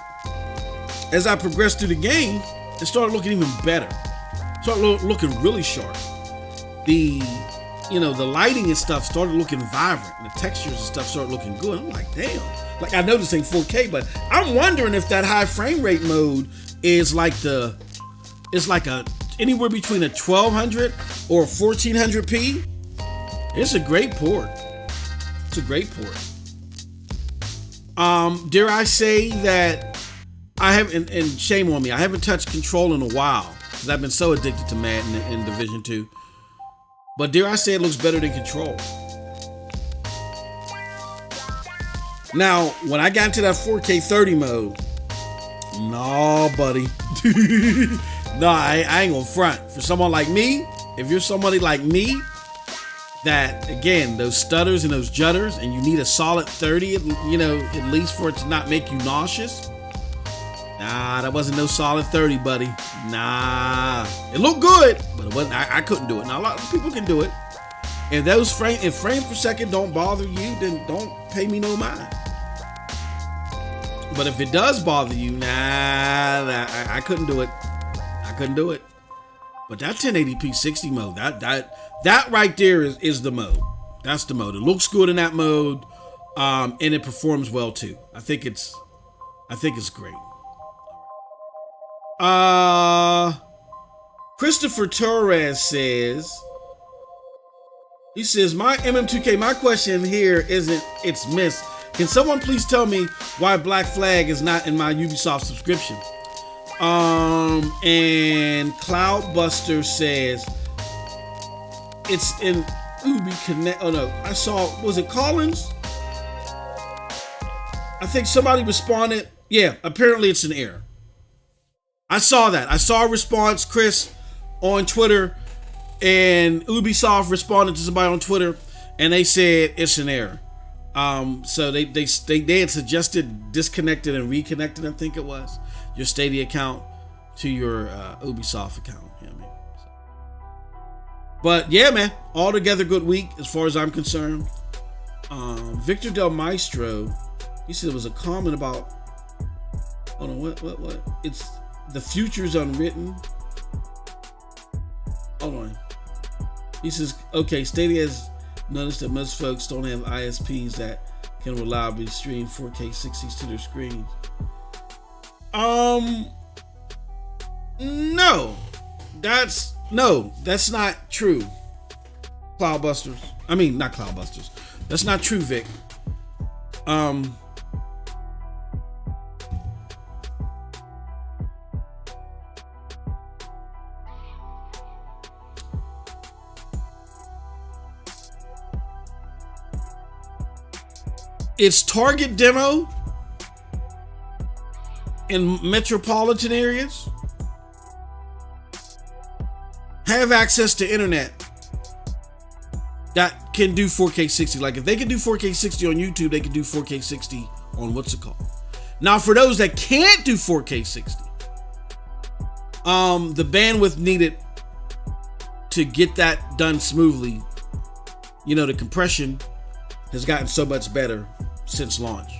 as I progressed through the game, it started looking even better. It started looking really sharp. The lighting and stuff started looking vibrant, and the textures and stuff started looking good. I'm like, damn. Like, I know this ain't 4K, but I'm wondering if that high frame rate mode is like anywhere between a 1200 or a 1400p. It's a great port. Dare I say that I haven't, and shame on me, I haven't touched Control in a while because I've been so addicted to Madden and Division 2. But dare I say it looks better than Control. Now, when I got into that 4K 30 mode, nah, buddy. Nah, I ain't gonna front. For someone like me, if you're somebody like me, that, again, those stutters and those jutters, and you need a solid 30, at least for it to not make you nauseous. Nah, that wasn't no solid 30, buddy. Nah. It looked good, but it wasn't. I couldn't do it. Now, a lot of people can do it. If frames per second don't bother you, then don't pay me no mind. But if it does bother you, I couldn't do it. But that 1080p 60 mode, that right there is the mode. That's the mode. It looks good in that mode, and it performs well too. I think it's great. Christopher Torres says, my MM2K, my question here isn't it's missed. Can someone please tell me why Black Flag is not in my Ubisoft subscription? And Cloudbuster says it's in Ubi Connect. Oh no, I saw, was it Collins? I think somebody responded. Yeah, apparently it's an error. I saw that. I saw a response, Chris, on Twitter, and Ubisoft responded to somebody on Twitter, and they said it's an error. So they had suggested disconnected and reconnected, I think it was, your Stadia account to your Ubisoft account. Yeah, man. But yeah, man, altogether good week as far as I'm concerned. Victor Del Maestro, he said it was a comment about, hold on, what? It's the future's unwritten. Hold on. He says, okay, Stadia has noticed that most folks don't have ISPs that can reliably stream 4K 60s to their screens. No, that's not true. Cloudbusters. I mean, not Cloudbusters. That's not true, Vic. Its target demo in metropolitan areas have access to internet that can do 4K 60. Like if they can do 4K 60 on YouTube, they can do 4K 60 on what's it called. Now for those that can't do 4K 60, the bandwidth needed to get that done smoothly, you know, the compression has gotten so much better since launch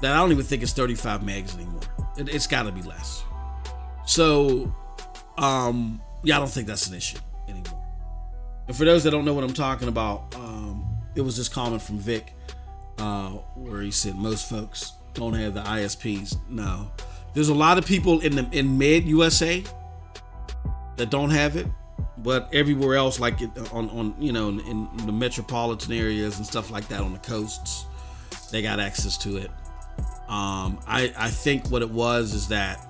that I don't even think it's 35 megs anymore. It's got to be less. So, yeah, I don't think that's an issue anymore. And for those that don't know what I'm talking about, it was this comment from Vic where he said most folks don't have the ISPs. No, there's a lot of people in mid USA that don't have it. But everywhere else, like on you know, in the metropolitan areas and stuff like that on the coasts, they got access to it. I think what it was is that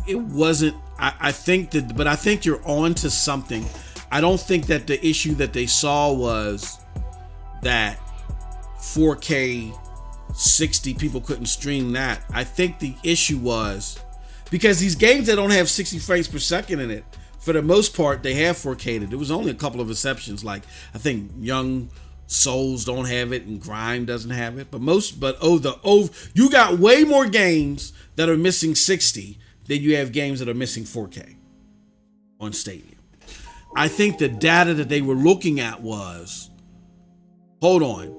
it wasn't. I think that, but I think you're on to something. I don't think that the issue that they saw was that 4K 60 people couldn't stream that. I think the issue was because these games that don't have 60 frames per second in it, for the most part, they have 4K'd. There was only a couple of exceptions, like I think Young Souls don't have it and Grind doesn't have it. But you got way more games that are missing 60 than you have games that are missing 4K on Stadia. I think the data that they were looking at was, hold on,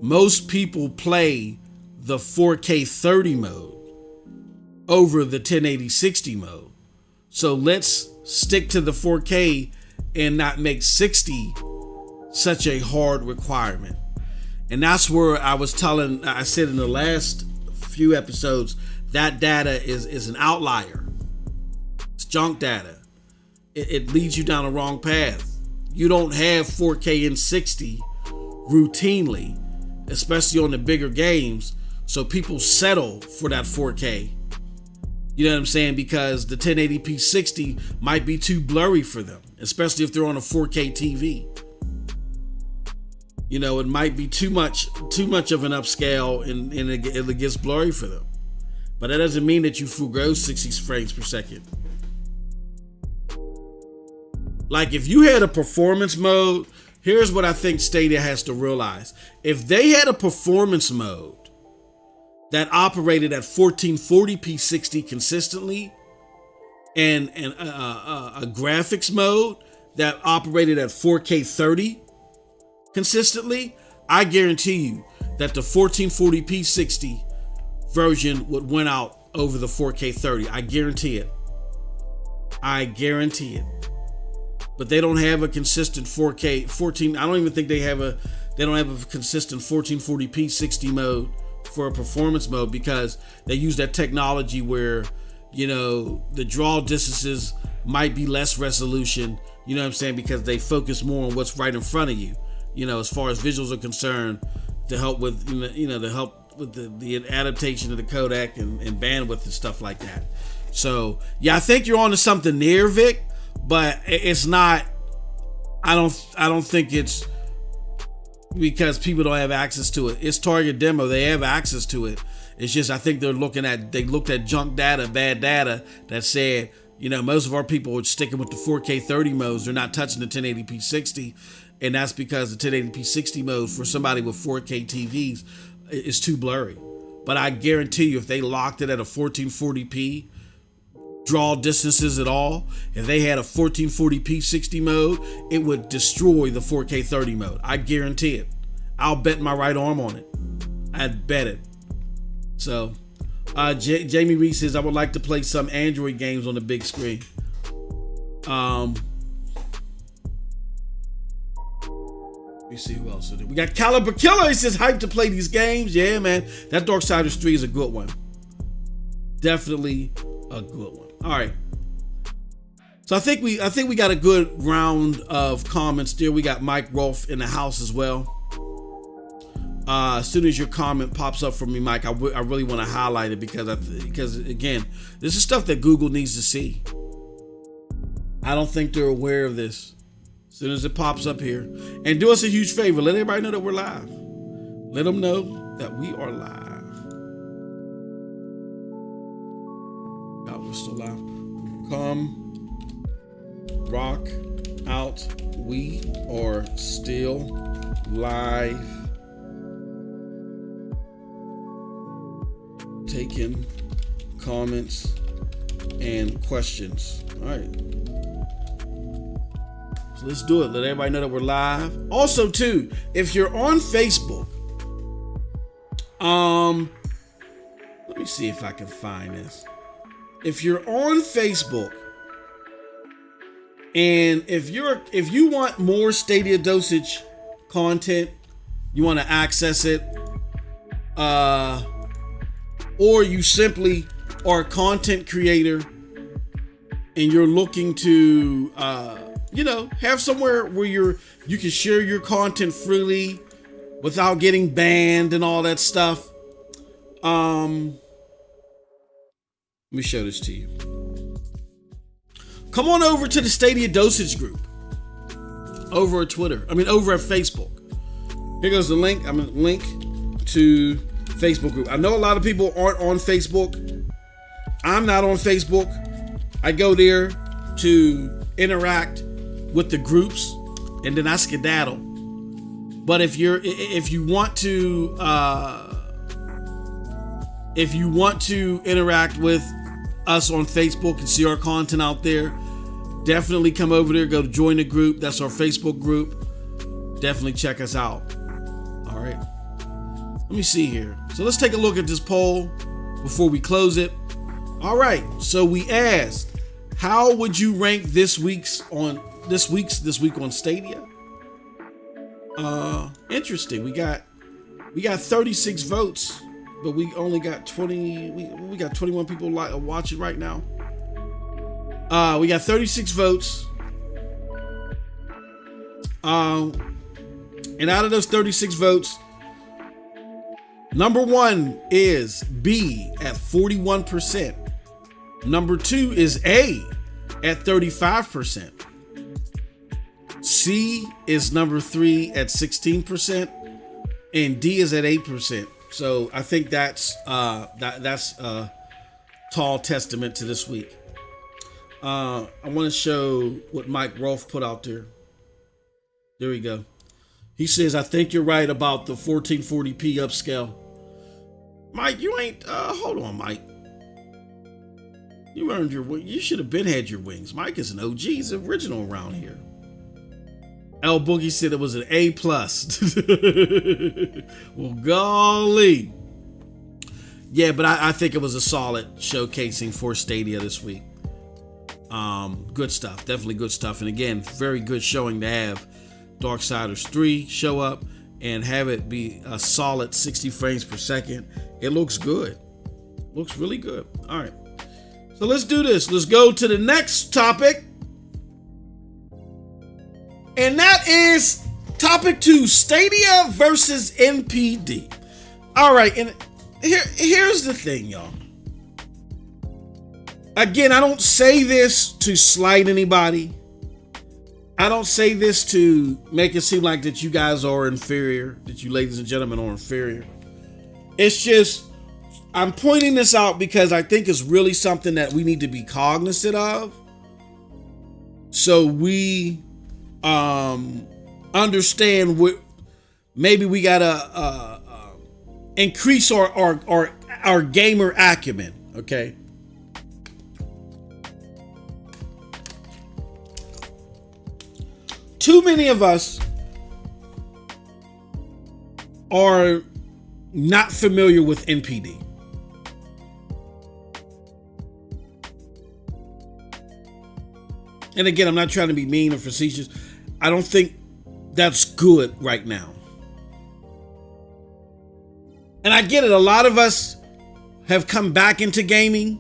most people play the 4K 30 mode over the 1080 60 mode. So let's stick to the 4K and not make 60 such a hard requirement. And that's where I said in the last few episodes, that data is an outlier. It's junk data. It leads you down the wrong path. You don't have 4K and 60 routinely, especially on the bigger games. So people settle for that 4K. You know what I'm saying? Because the 1080p 60 might be too blurry for them, especially if they're on a 4K TV. You know, it might be too much of an upscale and it gets blurry for them. But that doesn't mean that you forgo 60 frames per second. Like if you had a performance mode, here's what I think Stadia has to realize. If they had a performance mode that operated at 1440p 60 consistently and a graphics mode that operated at 4K 30 consistently, I guarantee you that the 1440p 60 version would win out over the 4K 30. I guarantee it. But they don't have a consistent 4K 14. I don't even think they don't have a consistent 1440p 60 mode for a performance mode, because they use that technology where, you know, the draw distances might be less resolution, you know what I'm saying, because they focus more on what's right in front of you, you know, as far as visuals are concerned, to help with, to help with the adaptation of the codec and bandwidth and stuff like that. So yeah, I think you're on to something there, Vic, but it's not, I don't think it's because people don't have access to it. It's target demo. They have access to it. It's just, I think they looked at junk data, bad data that said, most of our people are sticking with the 4K 30 modes. They're not touching the 1080p 60. And that's because the 1080p 60 mode for somebody with 4K TVs is too blurry. But I guarantee you, if they locked it at a 1440p, draw distances at all, if they had a 1440p 60 mode, it would destroy the 4K 30 mode. I guarantee it. I'll bet my right arm on it. I'd bet it. So, Jamie Reed says, I would like to play some Android games on the big screen. Let me see who else is there. We got Caliber Killer. He says, hyped to play these games. Yeah, man. That Darksiders 3 is a good one. Definitely a good one. All right. So I think we got a good round of comments there. We got Mike Rolfe in the house as well. As soon as your comment pops up for me, Mike, I really want to highlight it because again, this is stuff that Google needs to see. I don't think they're aware of this. As soon as it pops up here, and do us a huge favor, let everybody know that we're live. Let them know that we are live. God, we're still live. Come rock out. We are still live. Taking comments and questions. All right. So let's do it. Let everybody know that we're live. Also, too, if you're on Facebook, let me see if I can find this. If you're on Facebook, and if you want more Stadia Dosage content, you want to access it, or you simply are a content creator and you're looking to, have somewhere where you can share your content freely without getting banned and all that stuff. Let me show this to you. Come on over to the Stadia Dosage group over at over at Facebook. Here goes the link. I'm going to link to Facebook group. I know a lot of people aren't on Facebook. I'm not on Facebook. I go there to interact with the groups and then I skedaddle. But if you want to interact with us on Facebook and see our content out there, definitely come over there, go to join the group. That's our Facebook group. Definitely check us out. All right. Let me see here. So let's take a look at this poll before we close it. All right. So we asked, how would you rank this week on Stadia? Interesting. We got 36 votes, but we only got 20. We got 21 people watching right now. We got 36 votes. And out of those 36 votes, number 1 is B at 41%. Number 2 is A at 35%. C is number 3 at 16%, and D is at 8%. So I think that's a tall testament to this week. I want to show what Mike Rolfe put out there. There we go. He says, I think you're right about the 1440p upscale. Mike, you ain't, hold on, Mike. You earned you should have had your wings. Mike is an OG. He's original around here. L Boogie said it was an A+. Well, golly. Yeah, but I think it was a solid showcasing for Stadia this week. Good stuff. Definitely good stuff. And again, very good showing to have Darksiders 3 show up and have it be a solid 60 frames per second. It looks good. Looks really good. All right. So let's do this. Let's go to the next topic. And that is topic 2, Stadia versus NPD. All right, and here's the thing, y'all. Again, I don't say this to slight anybody. I don't say this to make it seem like that you guys are inferior, that you ladies and gentlemen are inferior. It's just, I'm pointing this out because I think it's really something that we need to be cognizant of. So we understand what maybe we gotta increase our gamer acumen, okay? Too many of us are not familiar with NPD. And again, I'm not trying to be mean or facetious. I don't think that's good right now. And I get it. A lot of us have come back into gaming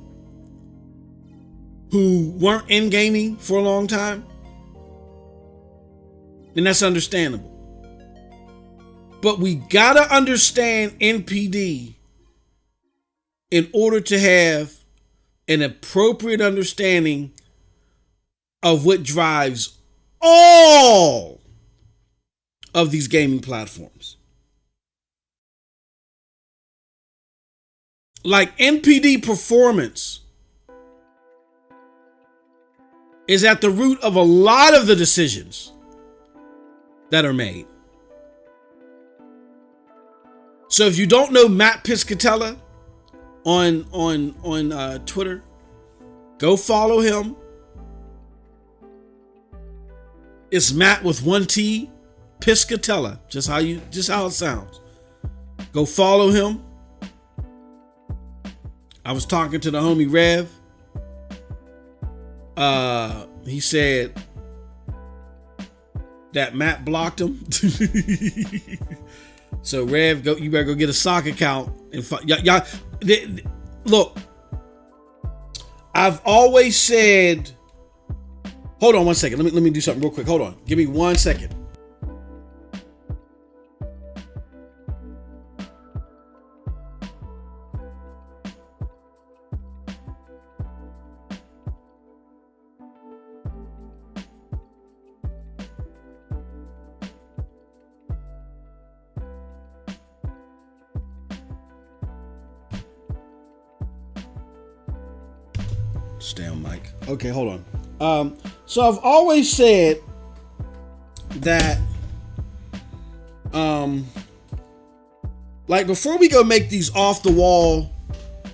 who weren't in gaming for a long time. And that's understandable. But we gotta understand NPD in order to have an appropriate understanding of what drives all of these gaming platforms. Like NPD performance is at the root of a lot of the decisions that are made. So if you don't know Matt Piscatella on Twitter, go follow him. It's Matt with 1 T, Piscatella, just how it sounds. Go follow him. I was talking to the homie Rev. He said that Matt blocked him. So Rev, you better go get a sock account and y'all. Look, I've always said. Hold on one second. Let me do something real quick. Hold on. Give me 1 second. Stay on mic. Okay, hold on. So I've always said that, like before we go make these off the wall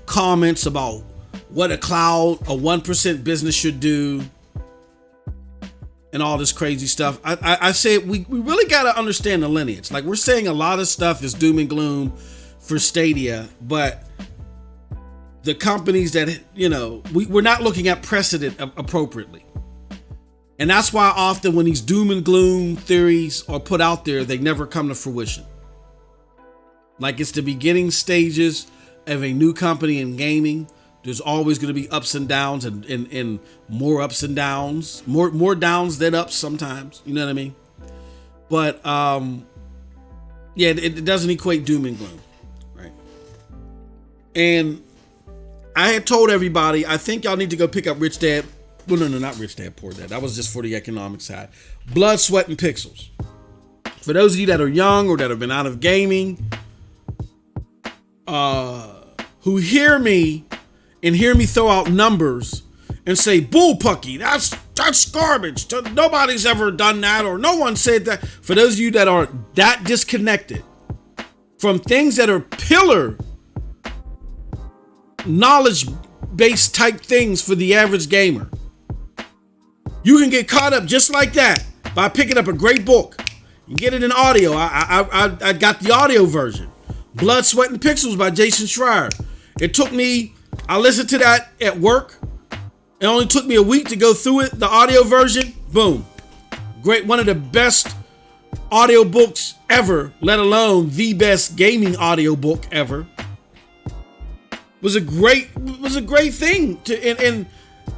comments about what a 1% business should do and all this crazy stuff, I say we really got to understand the lineage. Like we're saying a lot of stuff is doom and gloom for Stadia, but the companies that, we're not looking at precedent appropriately. And that's why often when these doom and gloom theories are put out there, they never come to fruition. Like it's the beginning stages of a new company in gaming. There's always going to be ups and downs and more ups and downs, more downs than ups sometimes. You know what I mean? But yeah, it doesn't equate doom and gloom, right? And I had told everybody, I think y'all need to go pick up Rich Dad. Well, no, not Rich Dad, Poor Dad. That was just for the economic side. Blood, Sweat, and Pixels. For those of you that are young or that have been out of gaming, who hear me throw out numbers and say, bullpucky, that's garbage. Nobody's ever done that, or no one said that. For those of you that are that disconnected from things that are pillar knowledge-based type things for the average gamer, you can get caught up just like that by picking up a great book. You get it in audio. I got the audio version. Blood, Sweat, and Pixels by Jason Schreier. It took me, I listened to that at work. It only took me a week to go through it, the audio version. Boom. Great, one of the best audio books ever, let alone the best gaming audio book ever. was a great thing to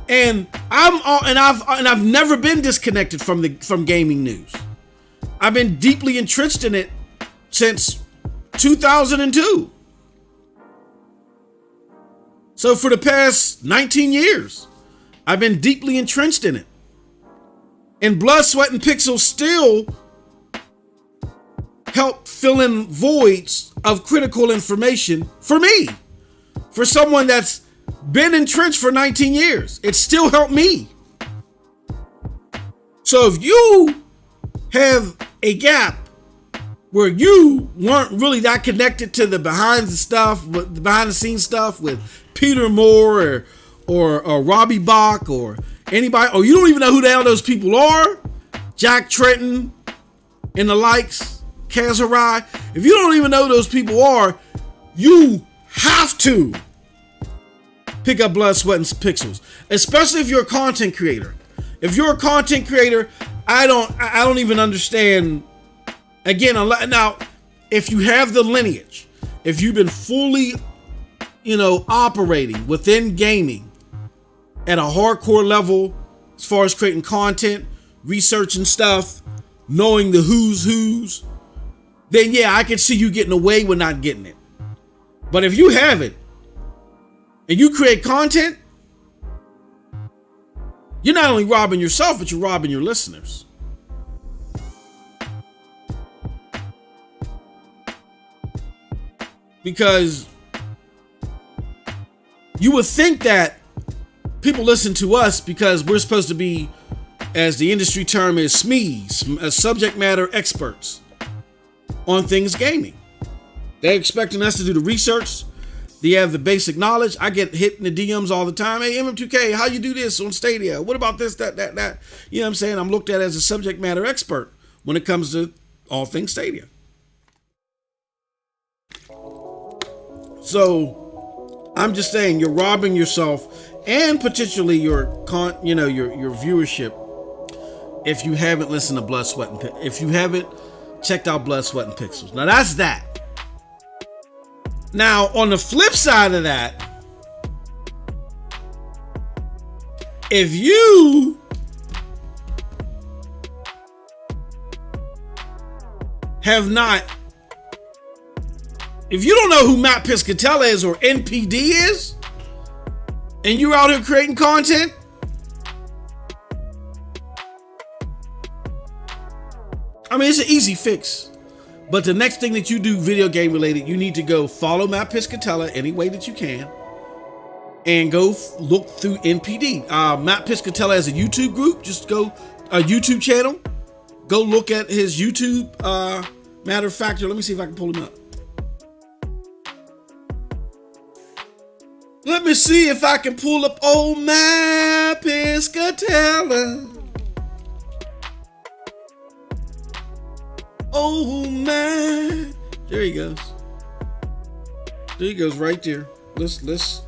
and I've never been disconnected from gaming news. I've been deeply entrenched in it since 2002. So for the past 19 years, I've been deeply entrenched in it. And Blood, Sweat, and Pixels still help fill in voids of critical information for me. For someone that's been entrenched for 19 years, it still helped me. So if you have a gap where you weren't really that connected to the behind the scenes stuff with Peter Moore or Robbie Bach or anybody, or you don't even know who the hell those people are, Jack Trenton and the likes, Kazarai, if you don't even know who those people are, you have to pick up Blood, Sweat, and Pixels, especially if you're a content creator. If you're a content creator, I don't even understand. Again, now, if you have the lineage, if you've been fully, operating within gaming at a hardcore level, as far as creating content, researching stuff, knowing the who's, then yeah, I can see you getting away with not getting it. But if you have it and you create content, you're not only robbing yourself, but you're robbing your listeners. Because you would think that people listen to us because we're supposed to be, as the industry term is, SMEs, subject matter experts on things gaming. They're expecting us to do the research. They have the basic knowledge. I get hit in the DMs all the time. Hey, MM2K, how you do this on Stadia? What about this, that? You know what I'm saying? I'm looked at as a subject matter expert when it comes to all things Stadia. So I'm just saying, you're robbing yourself and potentially your viewership if you haven't listened to Blood, Sweat, and if you haven't checked out Blood, Sweat, and Pixels. Now that's that. Now on the flip side of that, if you have not, if you don't know who Matt Piscatella is or NPD is, and you're out here creating content, I mean, it's an easy fix. But the next thing that you do video game related, you need to go follow Matt Piscatella any way that you can and go look through NPD. Matt Piscatella has a YouTube group. Just go a YouTube channel. Go look at his YouTube. Matter of fact, let me see if I can pull him up. Let me see if I can pull up old Matt Piscatella. Oh man, there he goes. There he goes right there. Let's.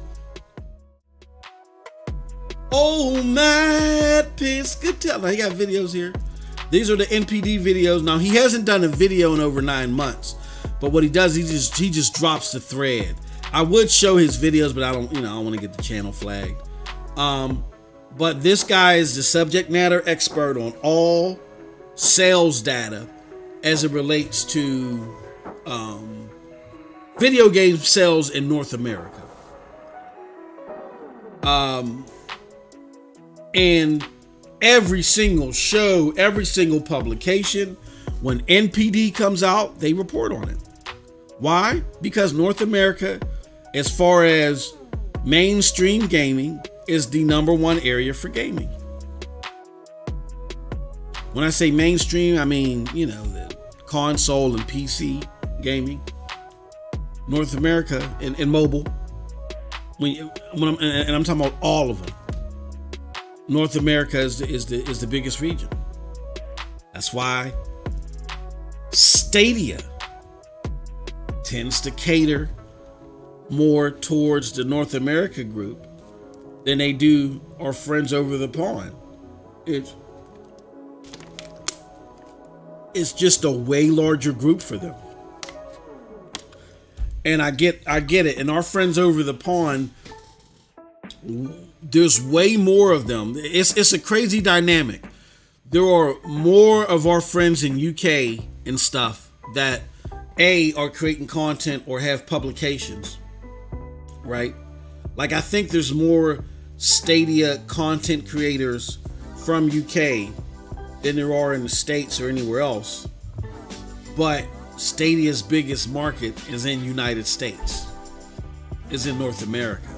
Oh Matt Piscatella. He got videos here. These are the NPD videos. Now he hasn't done a video in over 9 months, but what he does, he just drops the thread. I would show his videos, but I don't want to get the channel flagged. But this guy is the subject matter expert on all sales data as it relates to video game sales in North America. And every single show, every single publication, when NPD comes out, they report on it. Why? Because North America, as far as mainstream gaming, is the #1 area for gaming. When I say mainstream, I mean, the console and PC gaming. North America and mobile. I'm talking about all of them. North America is the biggest region. That's why Stadia tends to cater more towards the North America group than they do our friends over the pond. It's just a way larger group for them. And I get it. And our friends over the pond, there's way more of them. It's a crazy dynamic. There are more of our friends in UK and stuff that are creating content or have publications, right? Like, I think there's more Stadia content creators from UK than there are in the States or anywhere else. But Stadia's biggest market is in United States, is in North America.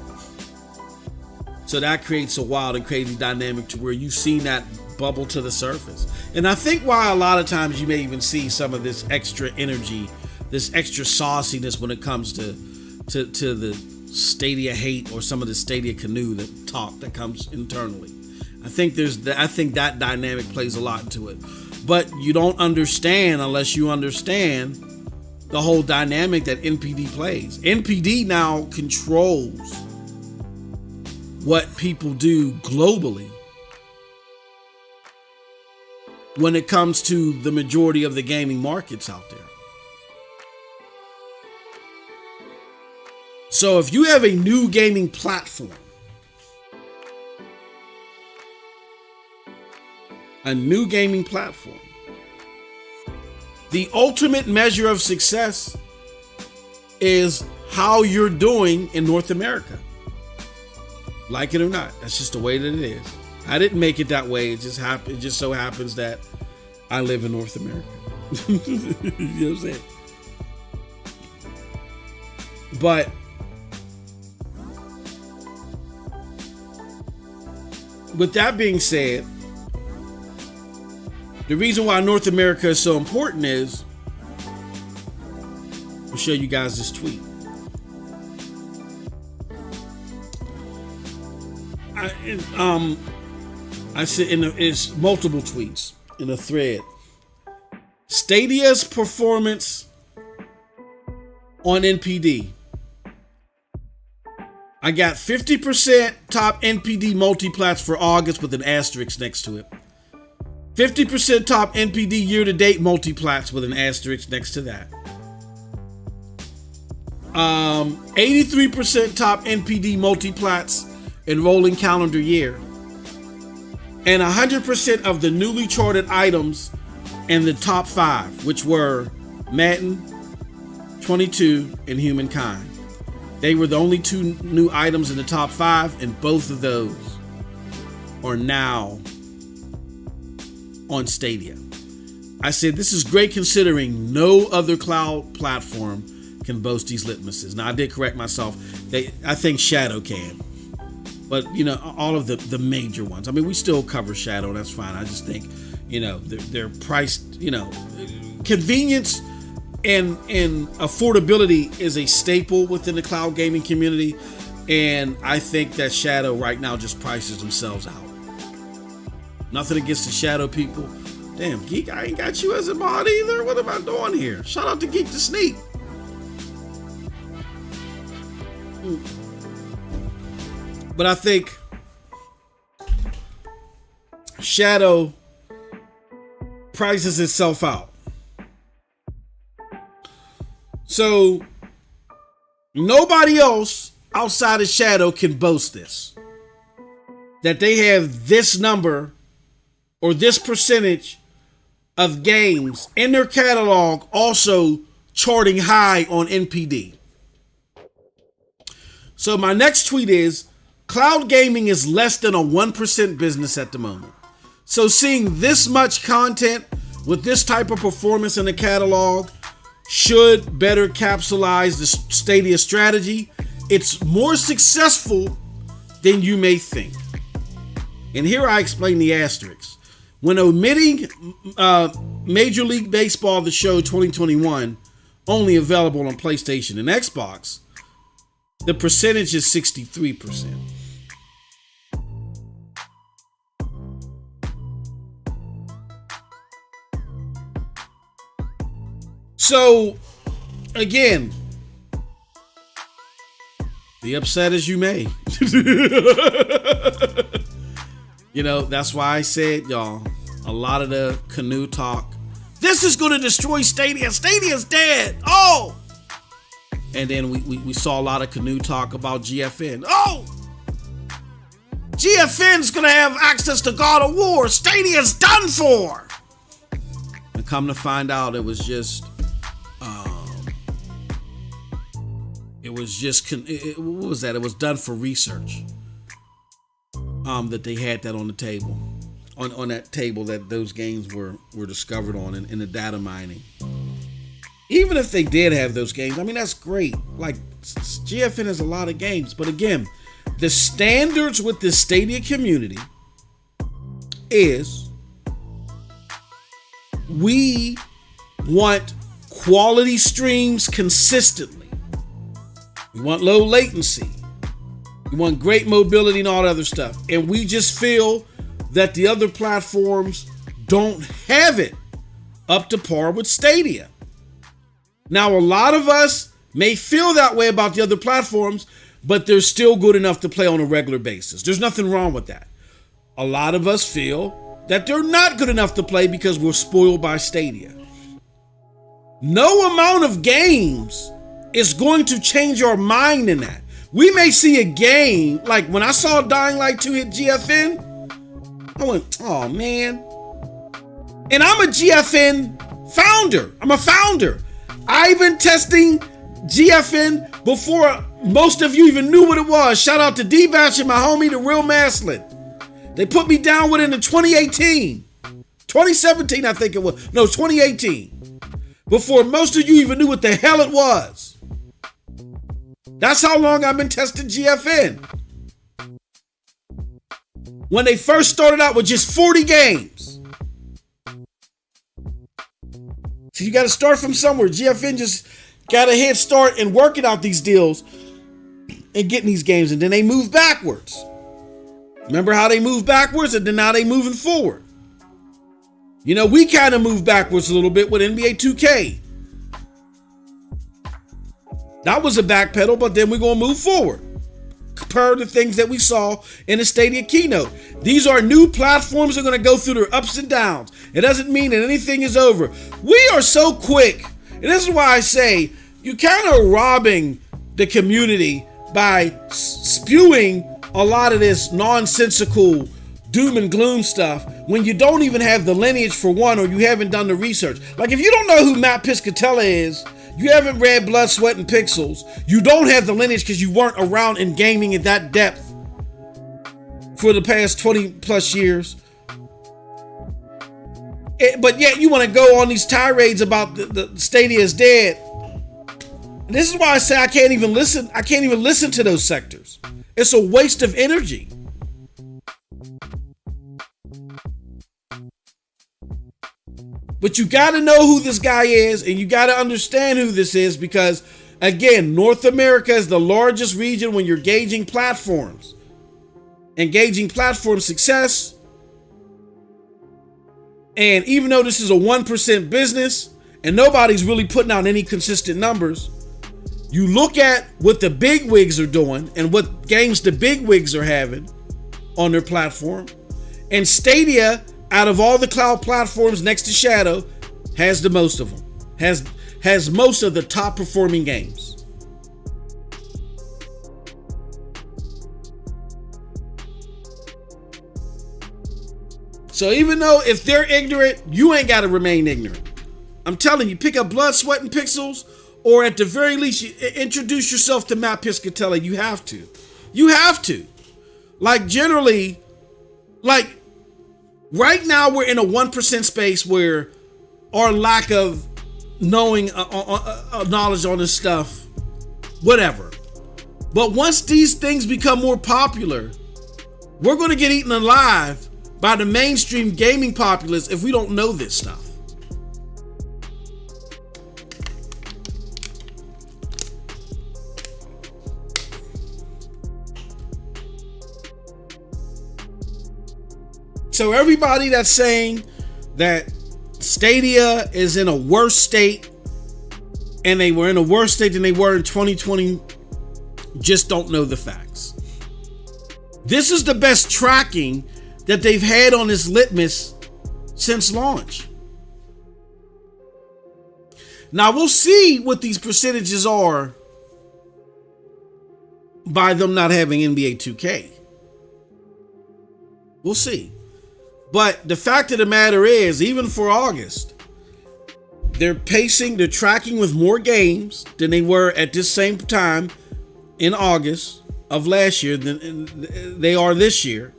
So that creates a wild and crazy dynamic to where you've seen that bubble to the surface. And I think why a lot of times you may even see some of this extra energy, this extra sauciness when it comes to the Stadia hate or some of the Stadia canoe that comes internally. I think that dynamic plays a lot into it. But you don't understand unless you understand the whole dynamic that NPD plays. NPD now controls what people do globally when it comes to the majority of the gaming markets out there. So if you have a new gaming platform, the ultimate measure of success is how you're doing in North America. Like it or not, that's just the way that it is. I didn't make it that way. It just so happens that I live in North America. You know what I'm saying? But with that being said, the reason why North America is so important is, I'll show you guys this tweet. I said it's multiple tweets in a thread. Stadia's performance on NPD. I got 50% top NPD multiplats for August with an asterisk next to it. 50% top NPD year-to-date multiplats with an asterisk next to that. 83% top NPD multiplats in rolling calendar year. And 100% of the newly charted items in the top 5, which were Madden, 22, and Humankind. They were the only 2 new items in the top 5, and both of those are now on Stadia. I said this is great considering no other cloud platform can boast these litmuses. Now I did correct myself. I think Shadow can. But all of the major ones. I mean, we still cover Shadow, that's fine. I just think, they're priced, convenience and affordability is a staple within the cloud gaming community. And I think that Shadow right now just prices themselves out. Nothing against the Shadow people. Damn, Geek, I ain't got you as a mod either. What am I doing here? Shout out to Geek the Sneak. But I think Shadow prices itself out. So nobody else outside of Shadow can boast this. That they have this number or this percentage of games in their catalog also charting high on NPD. So my next tweet is, cloud gaming is less than a 1% business at the moment. So seeing this much content with this type of performance in the catalog should better capitalize the Stadia strategy. It's more successful than you may think. And here I explain the asterisks. When omitting Major League Baseball The Show 2021, only available on PlayStation and Xbox, the percentage is 63%. So, again, be upset as you may. That's why I said, y'all, a lot of the canoe talk, this is going to destroy Stadia. Stadia's dead. Oh! And then we saw a lot of canoe talk about GFN. Oh! GFN's gonna have access to God of War. Stadia's done for. And come to find out, it was just, what was that? It was done for research. That they had that on the table, on that table that those games were discovered on in the data mining. Even if they did have those games, I mean, that's great. Like, GFN has a lot of games, but again, the standards with the Stadia community is we want quality streams consistently. We want low latency. We want great mobility and all that other stuff. And we just feel that the other platforms don't have it up to par with Stadia. Now, a lot of us may feel that way about the other platforms, but they're still good enough to play on a regular basis. There's nothing wrong with that. A lot of us feel that they're not good enough to play because we're spoiled by Stadia. No amount of games is going to change our mind in that. We may see a game, like when I saw Dying Light 2 hit GFN, I went, oh man. And I'm a GFN founder. I'm a founder. I've been testing GFN before most of you even knew what it was. Shout out to D-Batch and my homie, The Real Maslin. They put me down with it in 2018. 2017, I think it was. No, 2018. Before most of you even knew what the hell it was. That's how long I've been testing GFN. When they first started out with just 40 games. So you got to start from somewhere. GFN just got a head start in working out these deals and getting these games, and then they move backwards. Remember how they moved backwards, and then now they moving forward. You know, we kind of moved backwards a little bit with NBA 2K. That was a backpedal, but then we're going to move forward. Per the things that we saw in the Stadia keynote. These are new platforms that are going to go through their ups and downs. It doesn't mean that anything is over. We are so quick. And this is why I say you're kind of robbing the community by spewing a lot of this nonsensical doom and gloom stuff when you don't even have the lineage for one, or you haven't done the research. Like, if you don't know who Matt Piscatella is, you haven't read Blood, Sweat, and Pixels, you don't have the lineage because you weren't around in gaming at that depth for the past 20 plus years. But yet you want to go on these tirades about the Stadia is dead. And this is why I say I can't even listen to those sectors. It's a waste of energy. But you got to know who this guy is, and you got to understand who this is, because, again, North America is the largest region when you're gauging platforms. And gauging platform success. And even though this is a 1% business, and nobody's really putting out any consistent numbers, you look at what the big wigs are doing and what games the big wigs are having on their platform. And Stadia, out of all the cloud platforms next to Shadow, has the most of them. Has most of the top performing games. So even though if they're ignorant, you ain't got to remain ignorant. I'm telling you, pick up Blood, Sweat, and Pixels, or at the very least, you introduce yourself to Matt Piscatella. You have to. You have to. Like, generally, like, right now we're in a 1% space where our lack of knowing knowledge on this stuff, whatever. But once these things become more popular, we're going to get eaten alive by the mainstream gaming populace if we don't know this stuff. So everybody that's saying that Stadia is in a worse state, and they were in a worse state than they were in 2020, just don't know the facts. This is the best tracking that they've had on this litmus since launch. Now we'll see what these percentages are by them not having NBA 2K. We'll see. But the fact of the matter is, even for August, they're tracking with more games than they were at this same time in August of last year than they are this year.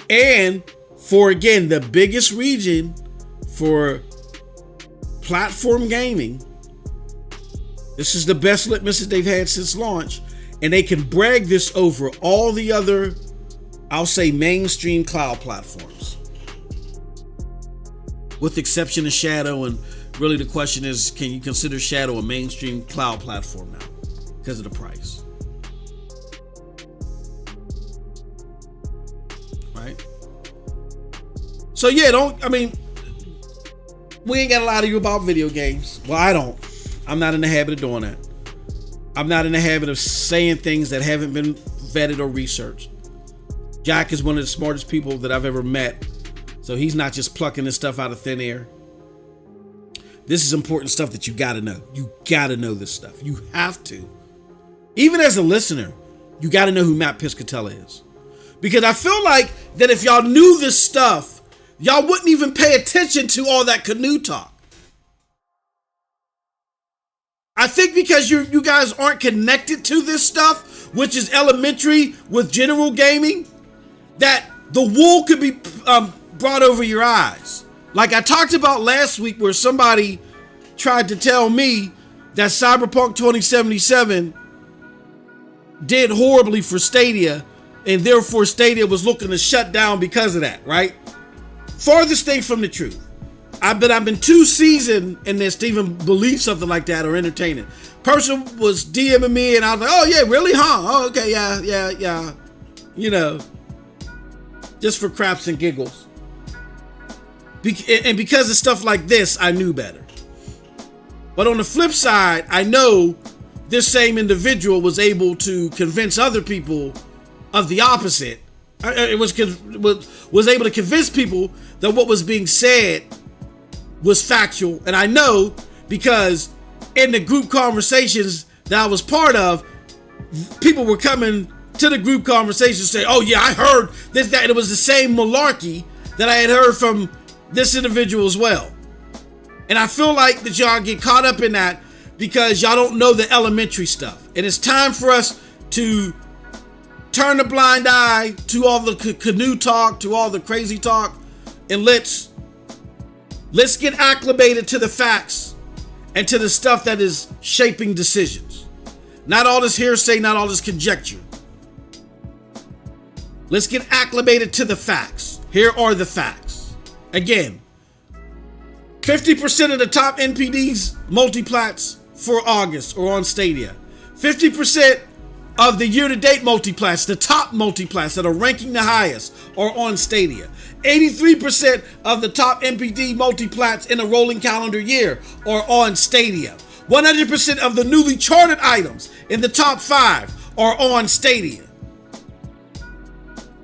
And for, again, the biggest region for platform gaming, this is the best litmus that they've had since launch. And they can brag this over all the other, I'll say, mainstream cloud platforms. With the exception of Shadow, and really the question is, can you consider Shadow a mainstream cloud platform now? Because of the price. Right? So yeah, we ain't got to lie to you about video games. Well, I don't. I'm not in the habit of doing that. I'm not in the habit of saying things that haven't been vetted or researched. Jack is one of the smartest people that I've ever met. So he's not just plucking this stuff out of thin air. This is important stuff that you got to know. You got to know this stuff. You have to. Even as a listener, you got to know who Matt Piscatella is. Because I feel like that if y'all knew this stuff, y'all wouldn't even pay attention to all that canoe talk. I think because you guys aren't connected to this stuff, which is elementary with general gaming, that the wool could be brought over your eyes. Like I talked about last week, where somebody tried to tell me that Cyberpunk 2077 did horribly for Stadia, and therefore Stadia was looking to shut down because of that, right? Farthest thing from the truth. I've been too seasoned in this to even believe something like that or entertain it. Person was DMing me and I was like, oh yeah, really? Huh? Oh, okay, yeah. You know, just for craps and giggles. And because of stuff like this, I knew better. But on the flip side, I know this same individual was able to convince other people of the opposite. It was able to convince people that what was being said was factual. And I know because in the group conversations that I was part of, people were coming to the group conversation saying, oh yeah, I heard this, that. And it was the same malarkey that I had heard from this individual as well. And I feel like that y'all get caught up in that because y'all don't know the elementary stuff. And it's time for us to turn a blind eye to all the canoe talk, to all the crazy talk, and let's get acclimated to the facts and to the stuff that is shaping decisions. Not all this hearsay, not all this conjecture. Let's get acclimated to the facts. Here are the facts. Again, 50% of the top NPDs multiplats for August or on Stadia. 50% of the year-to-date multiplats, the top multiplats that are ranking the highest, are on Stadia. 83% of the top NPD multiplats in a rolling calendar year are on Stadia. 100% of the newly charted items in the top 5 are on Stadia.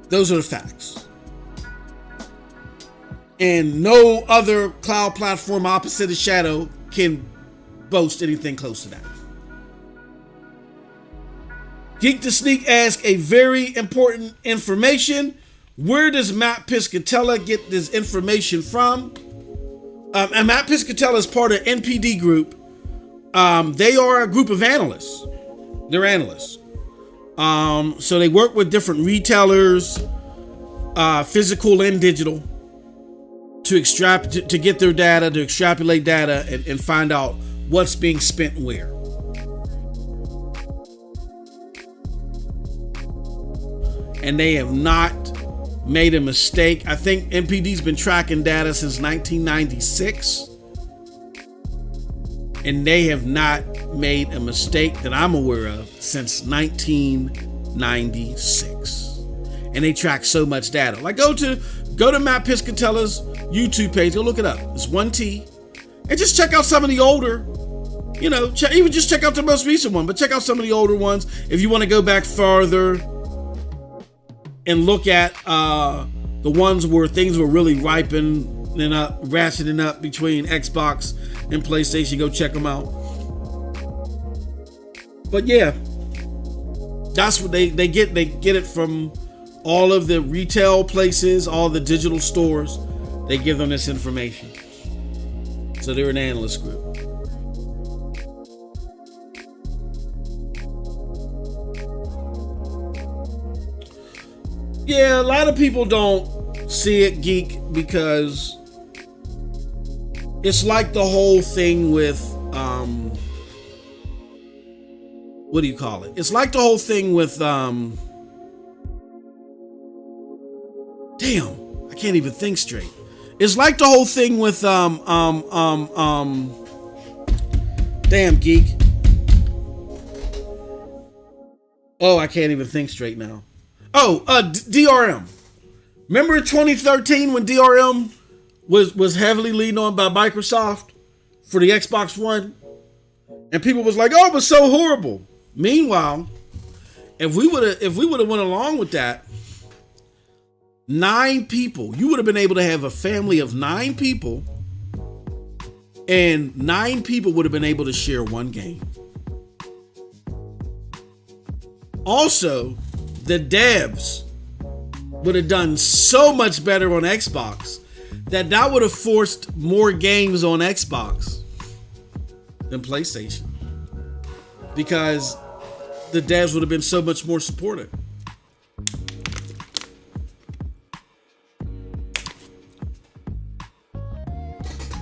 Those are the facts. And no other cloud platform opposite of Shadow can boast anything close to that. Geek to Sneak asks a very important information. Where does Matt Piscatella get this information from? And Matt Piscatella is part of NPD Group. They are a group of analysts. They're analysts. So they work with different retailers, physical and digital, to get their data, to extrapolate data and find out what's being spent where. And they have not made a mistake. I think NPD's been tracking data since 1996. And they have not made a mistake that I'm aware of since 1996. And they track so much data. Like go to Matt Piscatella's YouTube page, go look it up. It's 1T. And just check out some of the older, even just check out the most recent one, but check out some of the older ones if you want to go back farther and look at the ones where things were really ripening up, ratcheting up between Xbox and PlayStation. Go check them out. But yeah, That's what they get. They get it from all of the retail places, all the digital stores. They give them this information. So they're an analyst group. Yeah, a lot of people don't see it, Geek, because it's like the whole thing with what do you call it? It's like the whole thing with damn, I can't even think straight. It's like the whole thing with damn, Geek. Oh, I can't even think straight now. Oh, DRM. Remember in 2013 when DRM was heavily leaned on by Microsoft for the Xbox One? And people was like, oh, it was so horrible. Meanwhile, if we would have went along with that, 9 people, you would have been able to have a family of 9 people, and 9 people would have been able to share one game. Also, the devs would have done so much better on Xbox that would have forced more games on Xbox than PlayStation, because the devs would have been so much more supportive.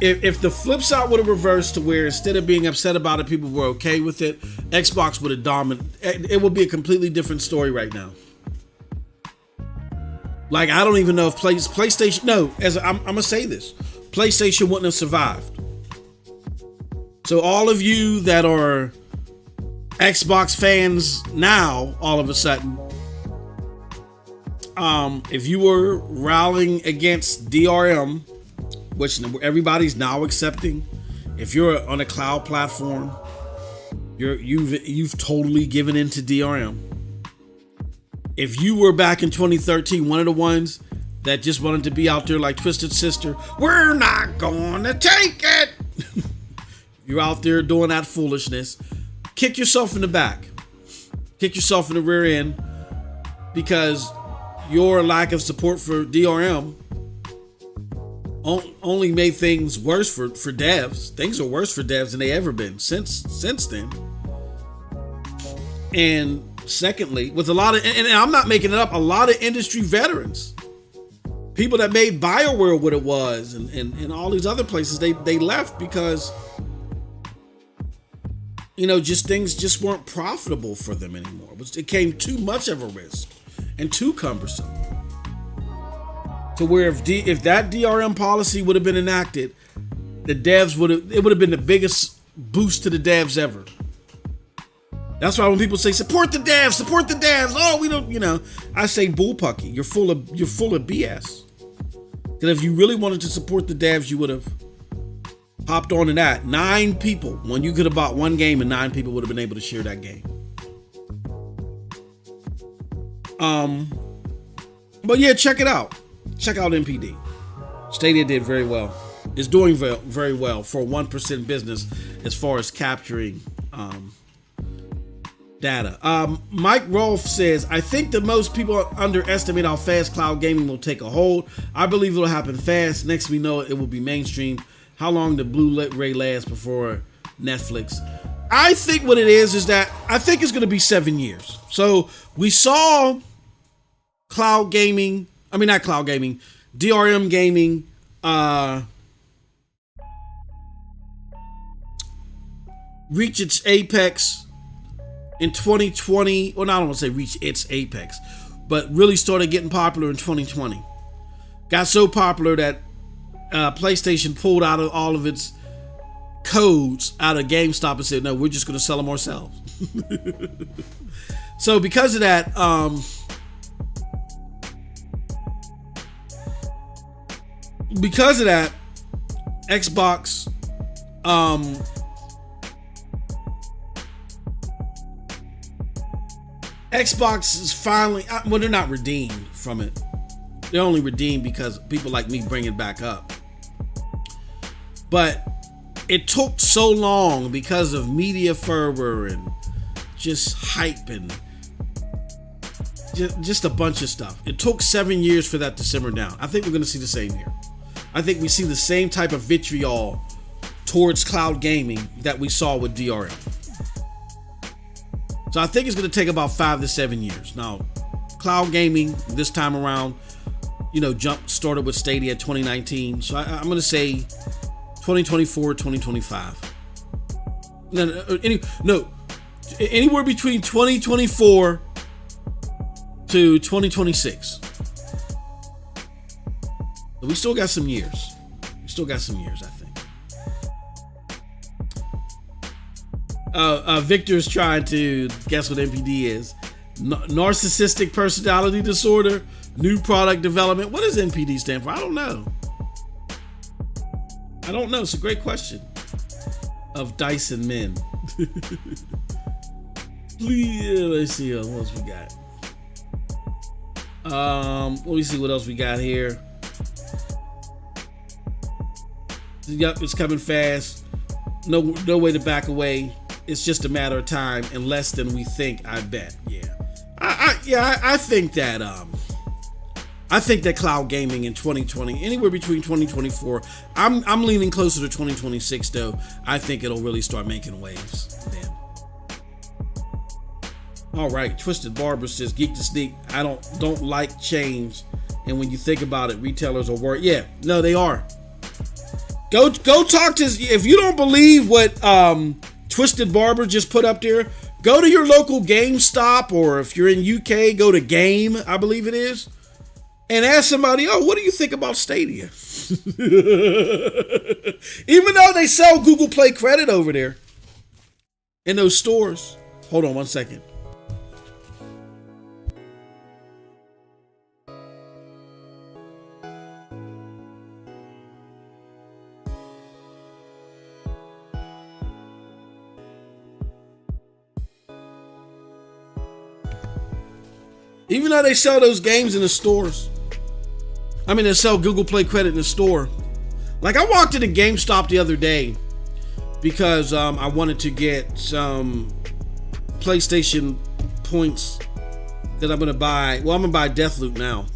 If the flip side would have reversed to where instead of being upset about it, people were okay with it, Xbox would have dominated. It would be a completely different story right now. Like, I don't even know if PlayStation, no, I'm going to say this, PlayStation wouldn't have survived. So all of you that are Xbox fans now, all of a sudden, if you were rallying against DRM, which everybody's now accepting, if you're on a cloud platform, you've totally given in to DRM. If you were back in 2013 one of the ones that just wanted to be out there like Twisted Sister, we're not gonna take it. You're out there doing that foolishness, kick yourself in the back, kick yourself in the rear end, because your lack of support for DRM only made things worse for devs. Things are worse for devs than they ever been since then. And secondly, with a lot of, and I'm not making it up, a lot of industry veterans, people that made BioWare what it was, and all these other places, they left because, you know, just things just weren't profitable for them anymore. It became too much of a risk and too cumbersome. To where if that DRM policy would have been enacted, the devs would have been the biggest boost to the devs ever. That's why when people say support the devs, oh, we don't, you know, I say bullpucky. You're full of BS. Because if you really wanted to support the devs, you would have hopped on to that. 9 people, when you could have bought one game and 9 people would have been able to share that game. But yeah, check it out. Check out NPD. Stadia did very well. It's doing very well for a 1% business as far as capturing data. Mike Rolfe says, I think that most people underestimate how fast cloud gaming will take a hold. I believe it'll happen fast. Next we know it will be mainstream. How long did Blu-ray last before Netflix? I think what it is that I think it's going to be 7 years. So we saw DRM gaming, reach its apex in 2020. Well, I don't want to say reach its apex, but really started getting popular in 2020. Got so popular that PlayStation pulled out of all of its codes out of GameStop and said, no, we're just going to sell them ourselves. So because of that, Xbox is finally, well, they're not redeemed from it. They're only redeemed because people like me bring it back up. But it took so long because of media fervor and just hype and just a bunch of stuff. It took 7 years for that to simmer down. I think we're going to see the same here. I think we see the same type of vitriol towards cloud gaming that we saw with DRM. So I think it's going to take about 5 to 7 years. Now, cloud gaming this time around, jump started with Stadia 2019. So I'm going to say 2024, 2025. Anywhere between 2024 to 2026. But we still got some years. I think. Victor's trying to guess what NPD is. Narcissistic personality disorder, new product development. What does NPD stand for? I don't know. It's a great question. Of dice and men. Let's see what else we got. Let me see what else we got here. Yep, it's coming fast. No way to back away. It's just a matter of time, and less than we think. I bet. Yeah, I think that. I think that cloud gaming in 2020, anywhere between 2024, I'm leaning closer to 2026 though. I think it'll really start making waves then. All right, Twisted Barber says, Geek to Sneak, I don't like change, and when you think about it, retailers are worried. Yeah, no, they are. Go talk to, if you don't believe what Twisted Barber just put up there, go to your local GameStop, or if you're in UK, go to Game, I believe it is, and ask somebody, what do you think about Stadia? Even though they sell Google Play credit over there in those stores. Hold on one second. Even though they sell those games in the stores. They sell Google Play credit in the store. Like, I walked into GameStop the other day because I wanted to get some PlayStation points that I'm going to buy. Well, I'm going to buy Deathloop now.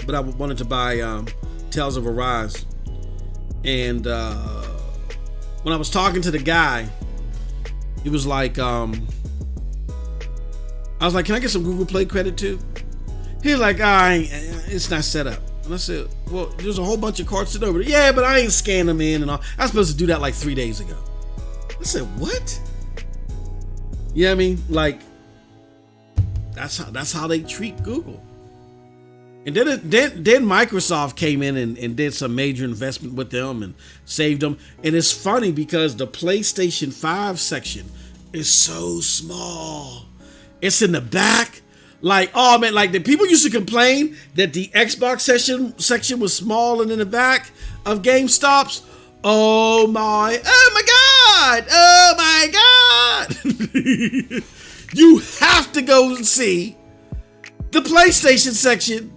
But I wanted to buy Tales of Arise. And when I was talking to the guy, he was like... I was like, can I get some Google Play credit too? He was like, it's not set up. And I said, well, there's a whole bunch of cards sitting over there. Yeah, but I ain't scanned them in and all. I was supposed to do that like 3 days ago. I said, what? You know what I mean? Like, that's how they treat Google. And then Microsoft came in and did some major investment with them and saved them. And it's funny because the PlayStation 5 section is so small. It's in the back. Like, oh man, like the people used to complain that the Xbox section was small and in the back of GameStops. Oh my God. You have to go and see the PlayStation section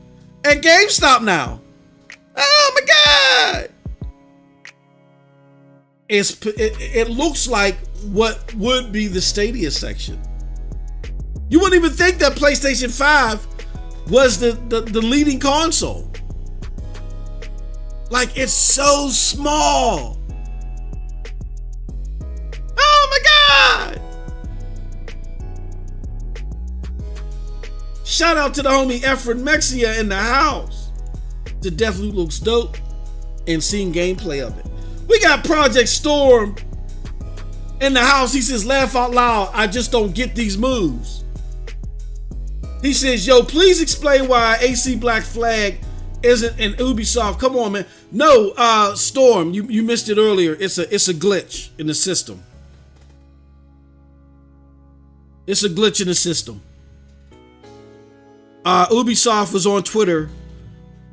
at GameStop now. Oh my God. It looks like what would be the Stadia section. You wouldn't even think that PlayStation 5 was the leading console. Like, it's so small. Oh my God. Shout out to the homie Efren Mexia in the house. The Deathloop looks dope, and seeing gameplay of it. We got Project Storm in the house. He says, laugh out loud, I just don't get these moves. He says, yo, please explain why AC Black Flag isn't in Ubisoft. Come on, man. No, Storm, you missed it earlier. It's a glitch in the system. It's a glitch in the system. Ubisoft was on Twitter,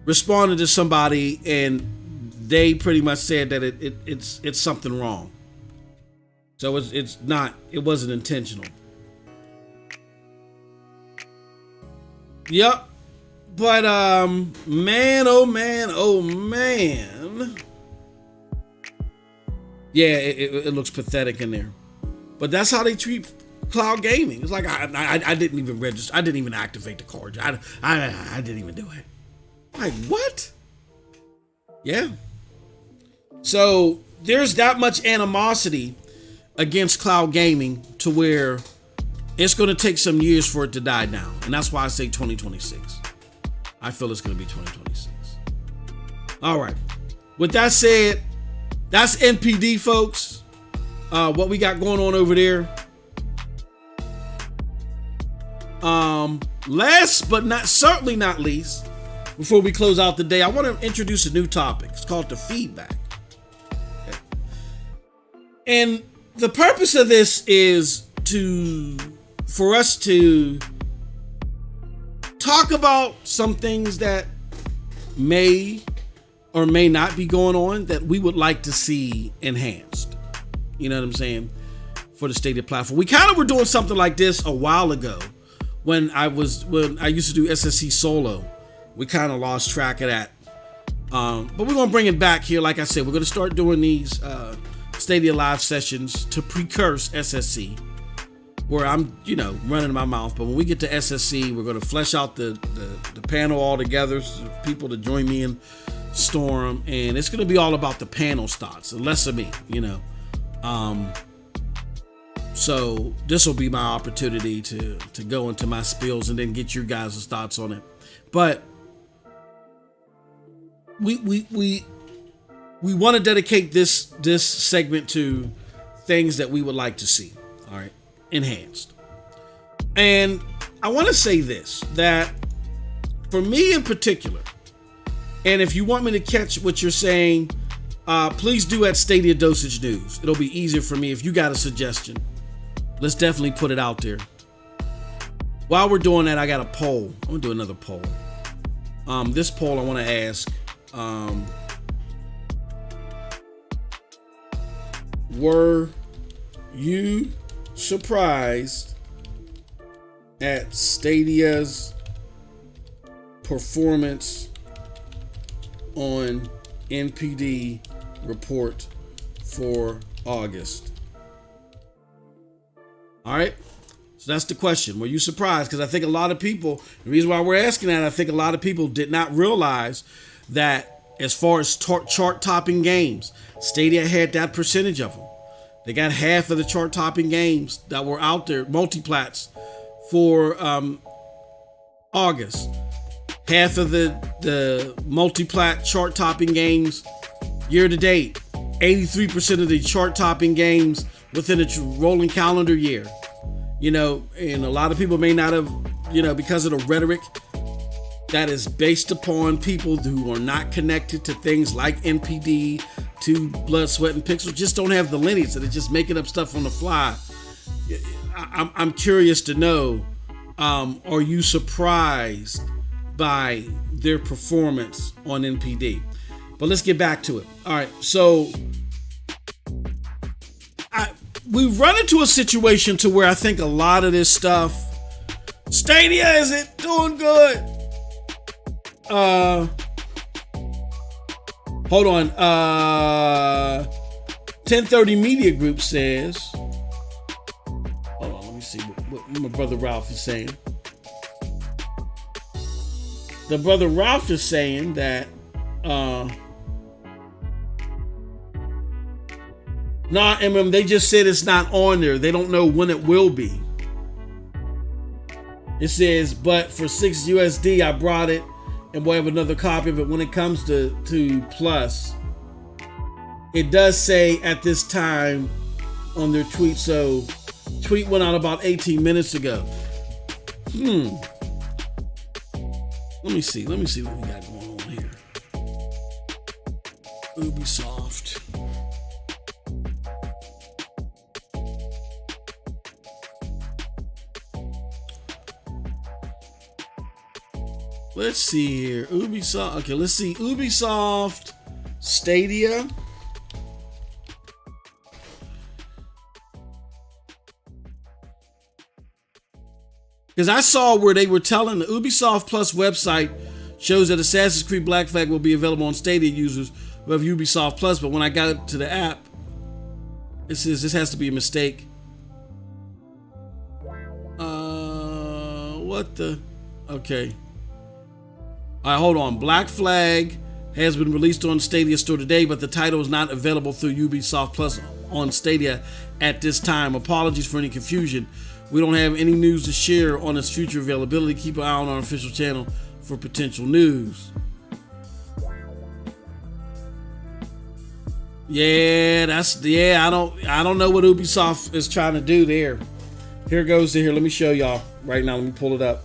responded to somebody, and they pretty much said that it's something wrong. So it wasn't intentional. Yep. But man, oh man. Yeah, it looks pathetic in there. But that's how they treat cloud gaming. It's like I didn't even register. I didn't even activate the card. I didn't even do it. Like, what? Yeah. So there's that much animosity against cloud gaming to where it's going to take some years for it to die down. And that's why I say 2026. I feel it's going to be 2026. All right. With that said, that's NPD, folks. What we got going on over there. Last but certainly not least, before we close out the day, I want to introduce a new topic. It's called the feedback. Okay. And the purpose of this is for us to talk about some things that may or may not be going on that we would like to see enhanced. You know what I'm saying? For the Stadia platform. We kind of were doing something like this a while ago when I used to do SSC solo. We kind of lost track of that. But we're going to bring it back here. Like I said, we're going to start doing these Stadia live sessions to precurse SSC, where I'm, running my mouth. But when we get to SSC, we're going to flesh out the panel all together so people to join me in Storm. And it's going to be all about the panel thoughts, and less of me, So this will be my opportunity to go into my spills and then get your guys' thoughts on it. But we want to dedicate this segment to things that we would like to see, all right, enhanced. And I want to say this, that for me in particular, and if you want me to catch what you're saying, please do at Stadia Dosage News. It'll be easier for me if you got a suggestion. Let's definitely put it out there. While we're doing that, I got a poll. I'm gonna do another poll. This poll I want to ask, were you surprised at Stadia's performance on NPD report for August? All right. So that's the question. Were you surprised? Because I think a lot of people, the reason why we're asking that, I think a lot of people did not realize that as far as chart topping games, Stadia had that percentage of them. They got half of the chart topping games that were out there, multiplats, for August. Half of the multiplat chart topping games year to date. 83% of the chart topping games within a rolling calendar year. And a lot of people may not have, because of the rhetoric that is based upon people who are not connected to things like NPD, to Blood, Sweat, and Pixel, just don't have the lineage, and they're just making up stuff on the fly. I'm curious to know, are you surprised by their performance on NPD? But let's get back to it. All right, so we've run into a situation to where I think a lot of this stuff, Stadia isn't doing good. Hold on. 1030 Media Group says, hold on, let me see what my brother Ralph is saying. The brother Ralph is saying that they just said it's not on there. They don't know when it will be. It says, but for $6 USD, I brought it and we'll have another copy of it when it comes to Plus. It does say at this time on their tweet. So tweet went out about 18 minutes ago. Let me see what we got going on here. Ubisoft. Let's see here. Ubisoft. Okay, let's see. Ubisoft Stadia. Because I saw where they were telling the Ubisoft Plus website shows that Assassin's Creed Black Flag will be available on Stadia users who have Ubisoft Plus. But when I got to the app, it says this has to be a mistake. what the? Okay. All right, hold on. Black Flag has been released on Stadia Store today, but the title is not available through Ubisoft Plus on Stadia at this time. Apologies for any confusion. We don't have any news to share on its future availability. Keep an eye on our official channel for potential news. Yeah, I don't know what Ubisoft is trying to do there. Here goes to here. Let me show y'all right now. Let me pull it up.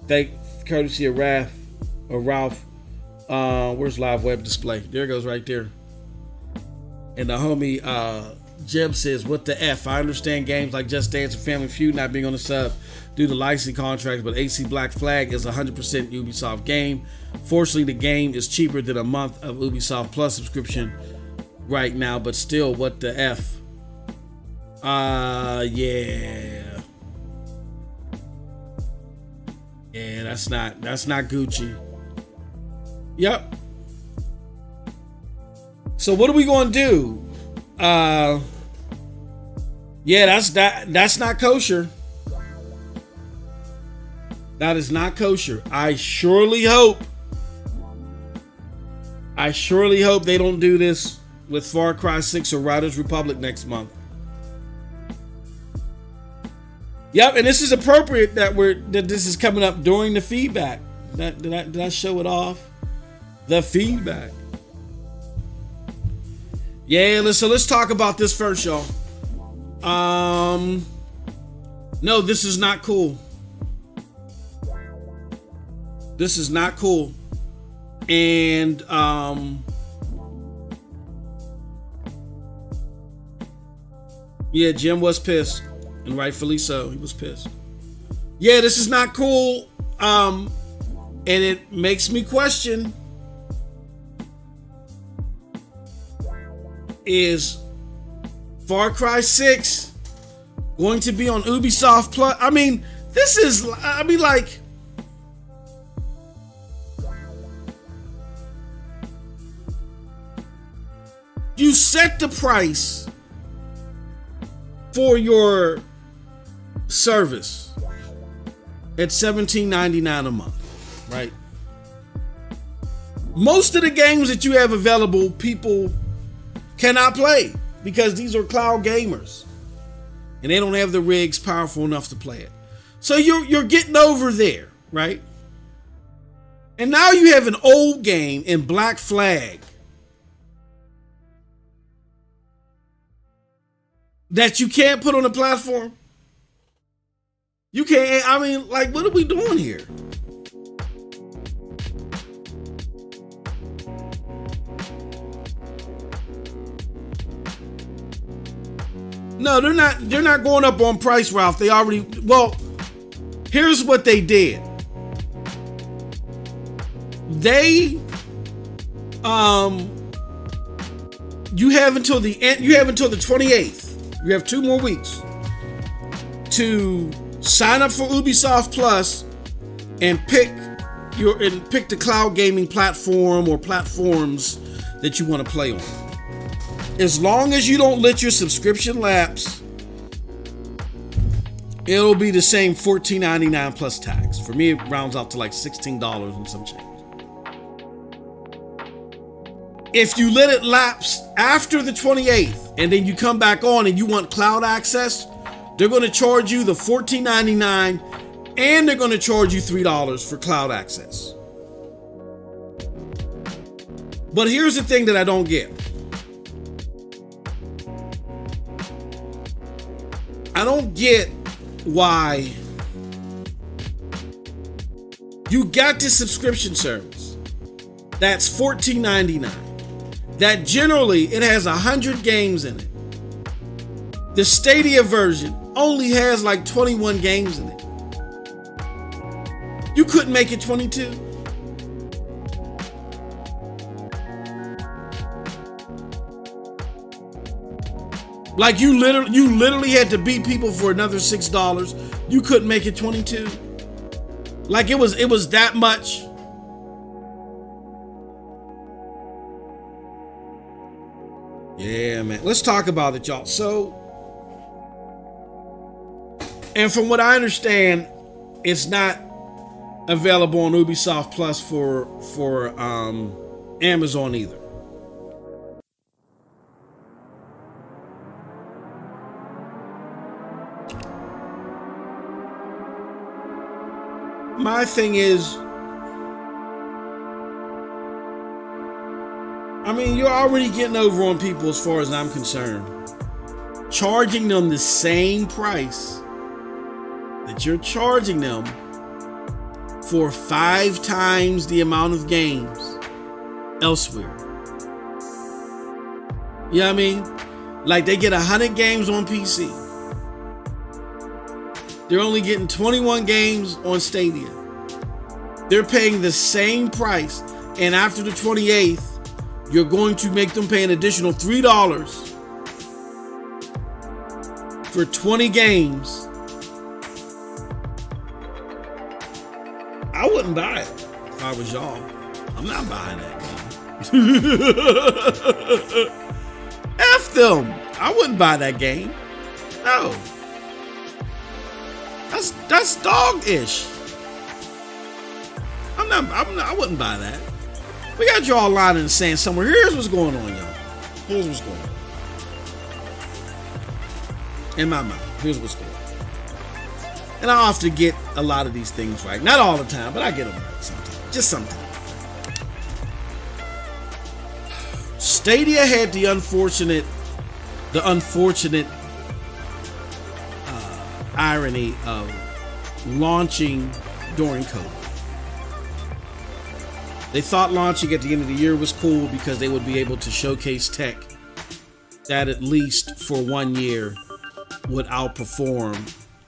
Thank courtesy of Ralph. Where's live web display? There it goes right there. And the homie Jeb says, what the F? I understand games like Just Dance and Family Feud not being on the sub due to licensing contracts, but AC Black Flag is a 100% Ubisoft game. Fortunately, the game is cheaper than a month of Ubisoft Plus subscription right now, but still, what the F? Yeah. Yeah, that's not Gucci. Yep. So what are we gonna do? Yeah, that's not kosher. That is not kosher. I surely hope they don't do this with Far Cry 6 or Riders Republic next month. Yep, and this is appropriate that this is coming up during the feedback. Did I show it off? The feedback. Yeah, let's talk about this first, y'all. No, this is not cool. This is not cool. And yeah, Jim was pissed, and rightfully so. He was pissed. Yeah, this is not cool. And it makes me question, is Far Cry 6 going to be on Ubisoft Plus? I mean, like, you set the price for your service at $17.99 a month, right? Most of the games that you have available, people cannot play because these are cloud gamers and they don't have the rigs powerful enough to play it. So you're getting over there, right? And now you have an old game in Black Flag that you can't put on a platform. You can't. I mean, like, what are we doing here? No, they're not going up on price, Ralph. They already, well, here's what they did. They you have until the 28th. You have 2 more weeks to sign up for Ubisoft Plus and pick the cloud gaming platform or platforms that you want to play on. As long as you don't let your subscription lapse, it'll be the same $14.99 plus tax. For me, it rounds out to like $16 and some change. If you let it lapse after the 28th and then you come back on and you want cloud access, they're going to charge you the $14.99 and they're going to charge you $3 for cloud access. But here's the thing that I don't get. I don't get why you got this subscription service that's $14.99. That generally it has 100 games in it. The Stadia version only has like 21 games in it. You couldn't make it 22. Like you literally had to beat people for another $6. You couldn't make it 22. Like it was that much. Yeah, man. Let's talk about it, y'all. So, and from what I understand, it's not available on Ubisoft Plus for Amazon either. My thing is, I mean, you're already getting over on people as far as I'm concerned. Charging them the same price that you're charging them for 5 times the amount of games elsewhere. You know what I mean? Like, they get 100 games on PC. They're only getting 21 games on Stadia. They're paying the same price, and after the 28th, you're going to make them pay an additional $3 for 20 games. I wouldn't buy it if I was y'all. I'm not buying that game. F them. I wouldn't buy that game. No. That's dog-ish. I wouldn't buy that. We got y'all lying in the sand somewhere. Here's what's going on, y'all. Here's what's going on. In my mind, here's what's going on. And I often get a lot of these things right. Not all the time, but I get them right sometimes. Just sometimes. Stadia had the unfortunate irony of launching during COVID. They thought launching at the end of the year was cool because they would be able to showcase tech that at least for 1 year would outperform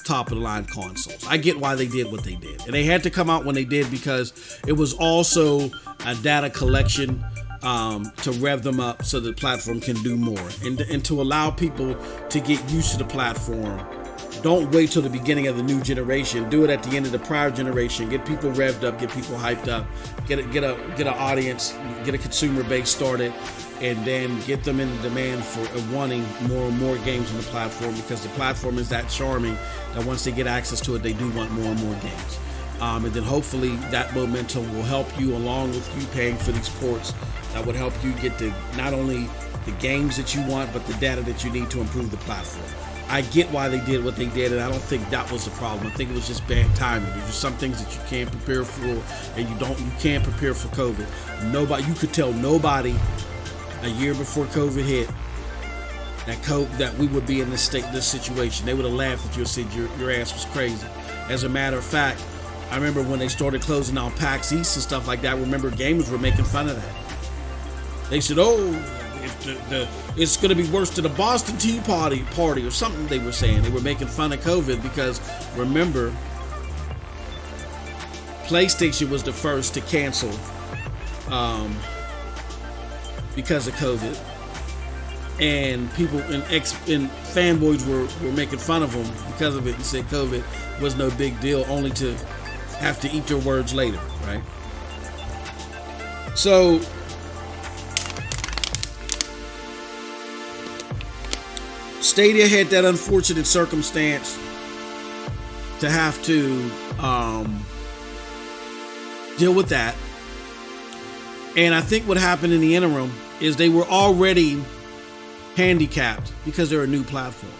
top of the line consoles. I get why they did what they did. And they had to come out when they did because it was also a data collection to rev them up so the platform can do more. And to allow people to get used to the platform. Don't wait till the beginning of the new generation. Do it at the end of the prior generation. Get people revved up, get people hyped up, get an audience, get a consumer base started, and then get them in demand for wanting more and more games on the platform, because the platform is that charming that once they get access to it, they do want more and more games. And then hopefully that momentum will help you, along with you paying for these ports, that would help you get to not only the games that you want, but the data that you need to improve the platform. I get why they did what they did, and I don't think that was the problem. I think it was just bad timing. There's just some things that you can't prepare for, and you can't prepare for COVID. You could tell nobody a year before COVID hit that we would be in this situation. They would have laughed at you and said your ass was crazy. As a matter of fact, I remember when they started closing down PAX East and stuff like that. Remember, gamers were making fun of that. They said, "Oh, it's going to be worse than the Boston Tea Party or something." They were saying they were making fun of COVID because, remember, PlayStation was the first to cancel because of COVID, and people and fanboys were making fun of them because of it and said COVID was no big deal, only to have to eat their words later, right? So Stadia had that unfortunate circumstance to have to deal with that. And I think what happened in the interim is they were already handicapped because they're a new platform.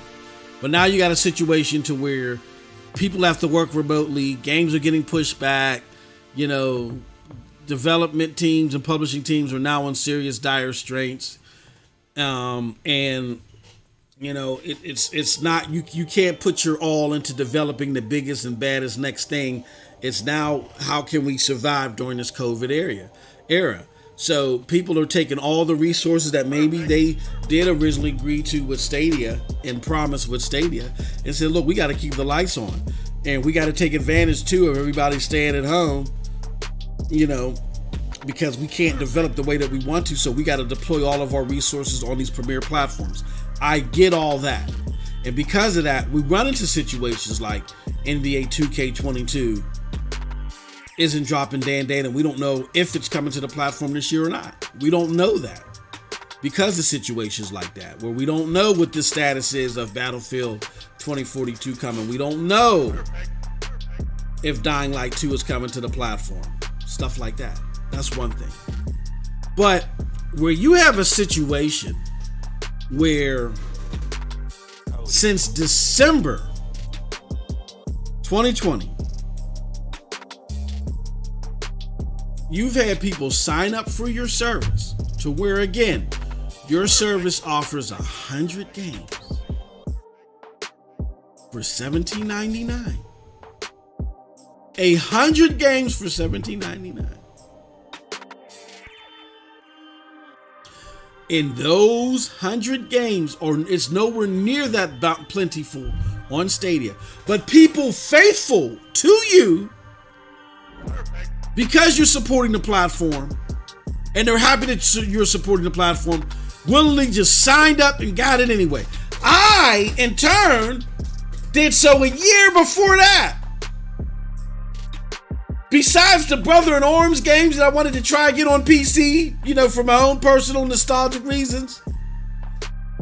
But now you got a situation to where people have to work remotely, games are getting pushed back, development teams and publishing teams are now in serious dire straits. It's not, you can't put your all into developing the biggest and baddest next thing. It's now, how can we survive during this COVID era? So people are taking all the resources that maybe they did originally agree to with Stadia and promise with Stadia and said, look, we got to keep the lights on, and we got to take advantage too of everybody staying at home, because we can't develop the way that we want to. So we got to deploy all of our resources on these premier platforms. I get all that. And because of that, we run into situations like NBA 2K22 isn't dropping data, and we don't know if it's coming to the platform this year or not. We don't know that because of situations like that, where we don't know what the status is of Battlefield 2042 coming. We don't know if Dying Light 2 is coming to the platform. Stuff like that. That's one thing. But where you have a situation where since December 2020, you've had people sign up for your service to where, again, your service offers 100 games for $17.99. 100 games for $17.99. In those 100 games, or it's nowhere near that plentiful on Stadia, but people faithful to you because you're supporting the platform, and they're happy that you're supporting the platform, willingly just signed up and got it anyway. I, in turn, did so a year before that. Besides the Brother in Arms games that I wanted to try and get on PC, for my own personal nostalgic reasons,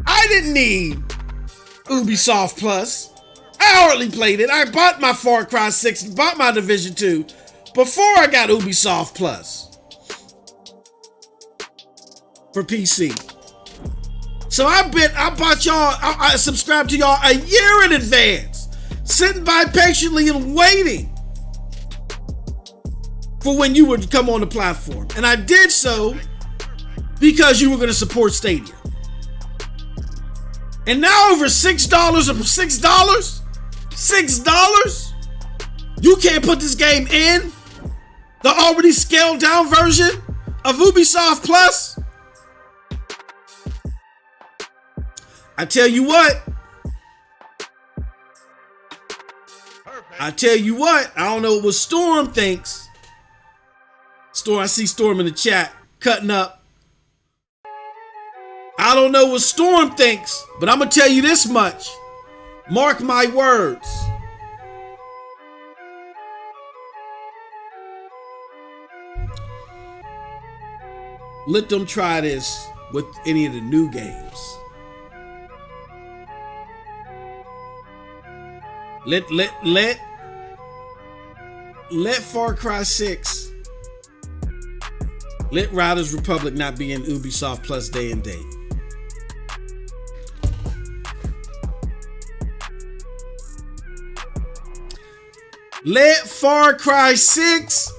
I didn't need Ubisoft Plus. I hardly played it. I bought my Far Cry 6 and bought my Division 2 before I got Ubisoft Plus for PC. So I bought y'all, I subscribed to y'all a year in advance, sitting by patiently and waiting for when you would come on the platform. And I did so because you were going to support Stadia. And now over $6, you can't put this game in the already scaled down version of Ubisoft Plus. I tell you what, I don't know what Storm thinks. I see Storm in the chat cutting up. I don't know what Storm thinks, but I'm going to tell you this much. Mark my words. Let them try this with any of the new games. Let Far Cry 6, let Riders Republic not be in Ubisoft Plus day and date. Let Far Cry 6,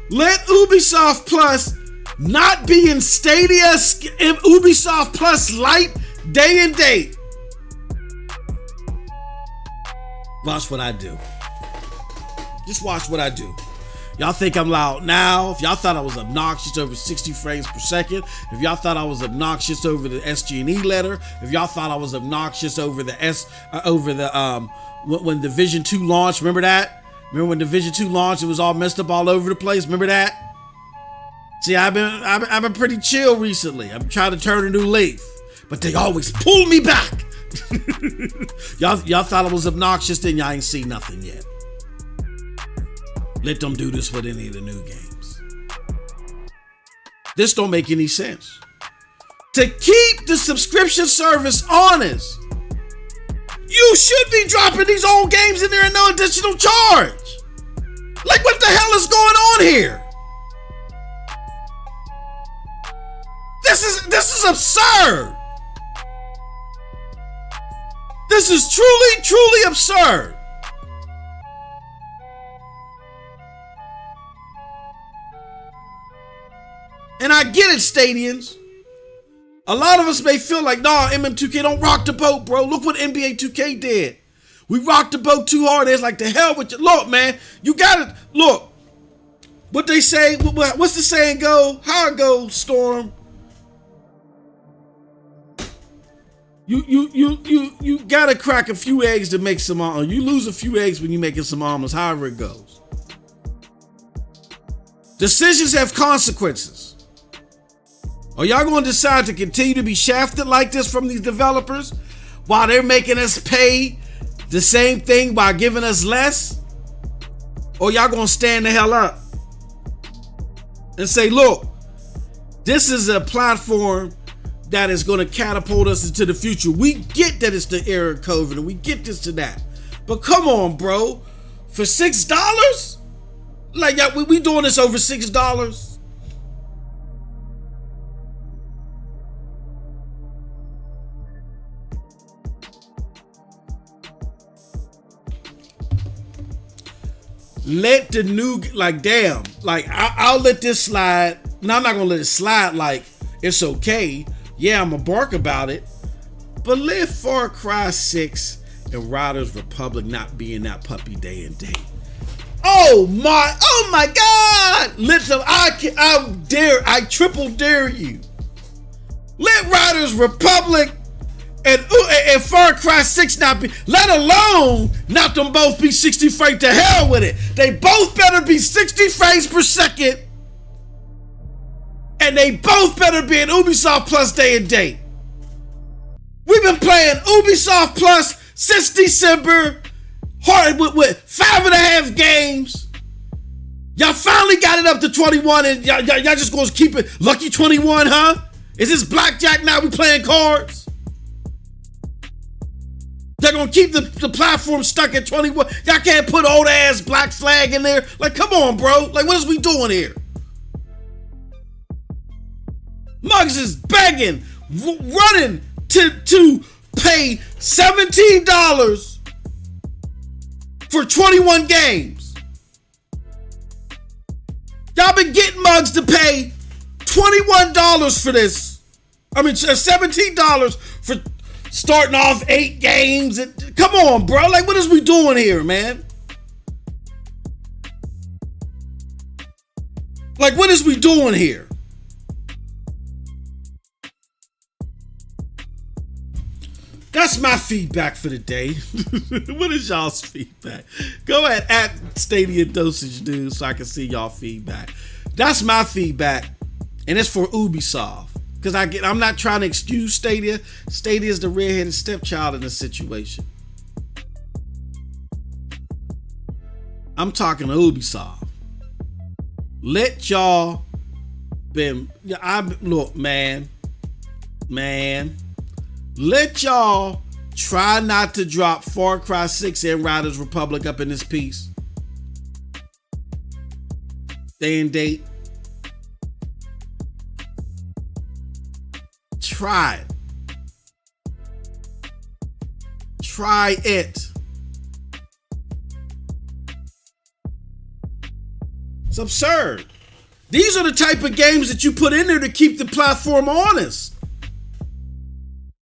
let Ubisoft Plus not be in Stadia, Ubisoft Plus Lite day and date. Watch what I do. Just watch what I do. Y'all think I'm loud now. If y'all thought I was obnoxious over 60 frames per second, if y'all thought I was obnoxious over the SG&E letter, if y'all thought I was obnoxious over the when Division 2 launched, remember that? Remember when Division 2 launched, it was all messed up all over the place. Remember that? See, I've been pretty chill recently. I'm trying to turn a new leaf, but they always pull me back. y'all thought I was obnoxious, then y'all ain't seen nothing yet. Let them do this with any of the new games. This don't make any sense. To keep the subscription service honest, you should be dropping these old games in there at no additional charge. Like, what the hell is going on here? This is absurd. This is truly absurd. And I get it, Stadians. A lot of us may feel like, nah, MM2K don't rock the boat, bro. Look what NBA 2K did. We rocked the boat too hard. It's like, the hell with you. Look, man, you gotta, look. What they say, what's the saying go? How it goes, Storm? You gotta crack a few eggs to make some omelets. You lose a few eggs when you're making some omelets, however it goes. Decisions have consequences. Are y'all going to decide to continue to be shafted like this from these developers while they're making us pay the same thing by giving us less? Or y'all going to stand the hell up and say, look, this is a platform that is going to catapult us into the future. We get that it's the era of COVID and we get this to that. But come on, bro. For $6? Like, yeah, we doing this over $6? Let the new, like, damn, like, I'll let this slide. No, I'm not gonna let it slide. Like, it's okay. Yeah, I'm gonna bark about it. But let Far Cry 6 and Riders Republic not be in that puppy day and date. Oh my God! Listen, I triple dare you. Let Riders Republic and Far Cry 6 not be, let alone not them both be 60 frames. To hell with it. They both better be 60 frames per second. And they both better be in Ubisoft Plus day and date. We've been playing Ubisoft Plus since December, hard with 5.5 games. Y'all finally got it up to 21, and y'all just gonna keep it lucky 21, huh? Is this blackjack now? We playing cards? They're gonna keep the platform stuck at 21. Y'all can't put old ass Black Flag in there. Like, come on, bro. Like, what is we doing here? Mugs is begging, running to pay $17 for 21 games. Y'all been getting Mugs to pay $21 for this. I mean, $17 for starting off 8 games. Come on, bro. Like, what is we doing here, man? Like, what is we doing here? That's my feedback for the day. What is y'all's feedback? Go ahead at Stadia Dosage, dude, so I can see y'all feedback. That's my feedback, and it's for Ubisoft. Because I'm not trying to excuse Stadia. Stadia is the redheaded stepchild in the situation. I'm talking to Ubisoft. Let y'all look, man. Let y'all try not to drop Far Cry 6 and Riders Republic up in this piece. Day and date. Try it. Try it. It's absurd. These are the type of games that you put in there to keep the platform honest.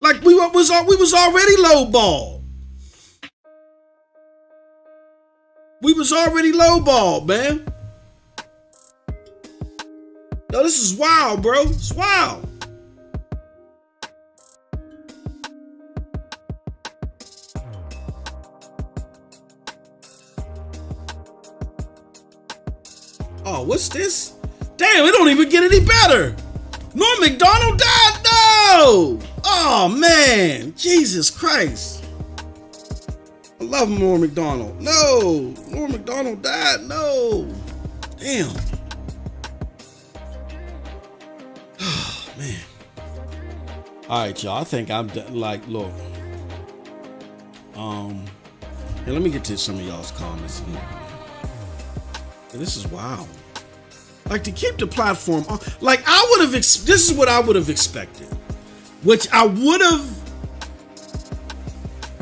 Like we was already lowball. We was already lowball, man. Yo, this is wild, bro. It's wild. Oh, what's this? Damn, it don't even get any better. Norm Macdonald died? No! Oh, man. Jesus Christ. I love Norm Macdonald. No. Norm Macdonald died? No. Damn. Oh, man. All right, y'all. I think I'm like, look. Hey, let me get to some of y'all's comments in here. This is wild. Like, to keep the platform on, like, I would have, this is what I would have expected, which I would have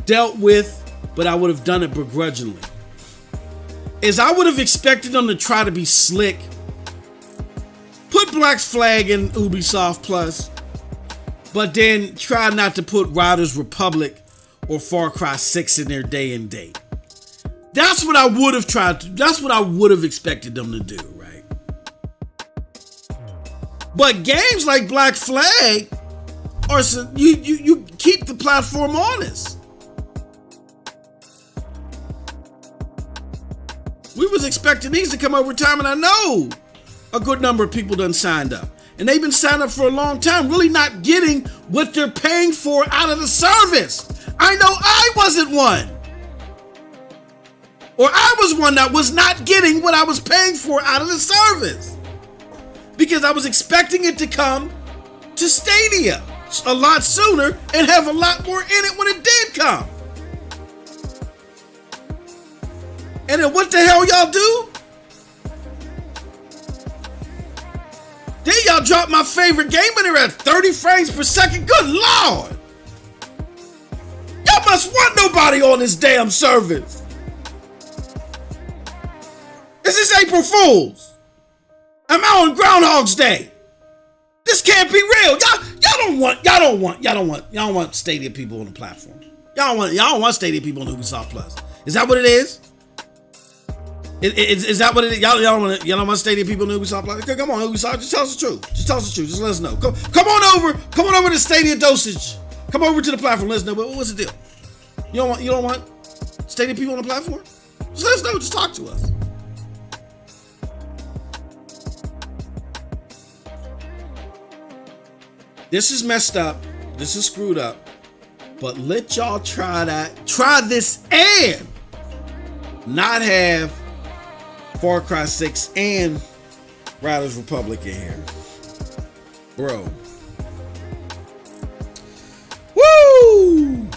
dealt with, but I would have done it begrudgingly, is I would have expected them to try to be slick, put Black Flag in Ubisoft Plus, but then try not to put Riders Republic or Far Cry 6 in their day and date. That's what I would have tried to, that's what I would have expected them to do, right? But games like Black Flag are, you keep the platform honest. We was expecting these to come over time, and I know a good number of people done signed up. And they've been signed up for a long time, really not getting what they're paying for out of the service. I know I wasn't one. Or I was one that was not getting what I was paying for out of the service. Because I was expecting it to come to Stadia a lot sooner and have a lot more in it when it did come. And then what the hell y'all do? Then y'all drop my favorite game in there at 30 frames per second. Good Lord. Y'all must want nobody on this damn service. Is this April Fool's? Am I on Groundhog's Day? This can't be real. Y'all don't want Stadia people on the platform. Y'all don't want Stadia people on Ubisoft Plus. Is that what it is? Is that what it is? Y'all don't want Stadia people on Ubisoft Plus? Okay, come on, Ubisoft, just tell us the truth. Just tell us the truth. Just let us know. Come on over to Stadia Dosage. Come over to the platform. Let us know. What's the deal? You don't want Stadia people on the platform? Just let us know. Just talk to us. This is messed up. This is screwed up. But let y'all try this and not have Far Cry 6 and Riders Republic in here. Bro. Woo!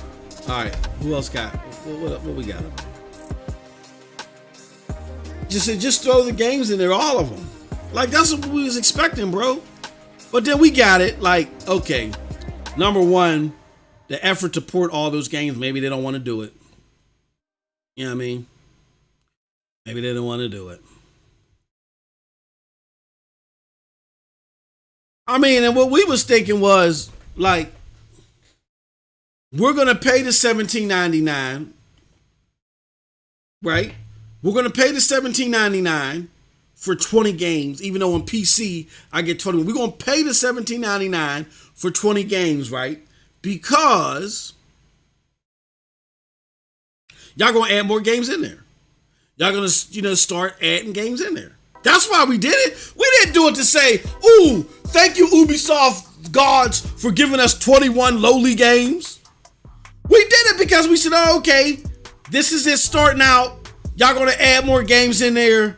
Alright, who else got? What we got? Just throw the games in there, all of them. Like, that's what we was expecting, bro. But then we got it, like, okay, number one, the effort to port all those games, maybe they don't want to do it. You know what I mean? Maybe they don't want to do it. I mean, and what we was thinking was, like, we're going to pay the $17.99, right? We're going to pay the $17.99 for 20 games, even though on PC I get 20. We're going to pay the $17.99 for 20 games, right? Because y'all going to add more games in there. Y'all going to, start adding games in there. That's why we did it. We didn't do it to say, ooh, thank you Ubisoft gods for giving us 21 lowly games. We did it because we said, oh, okay, this is it starting out. Y'all going to add more games in there.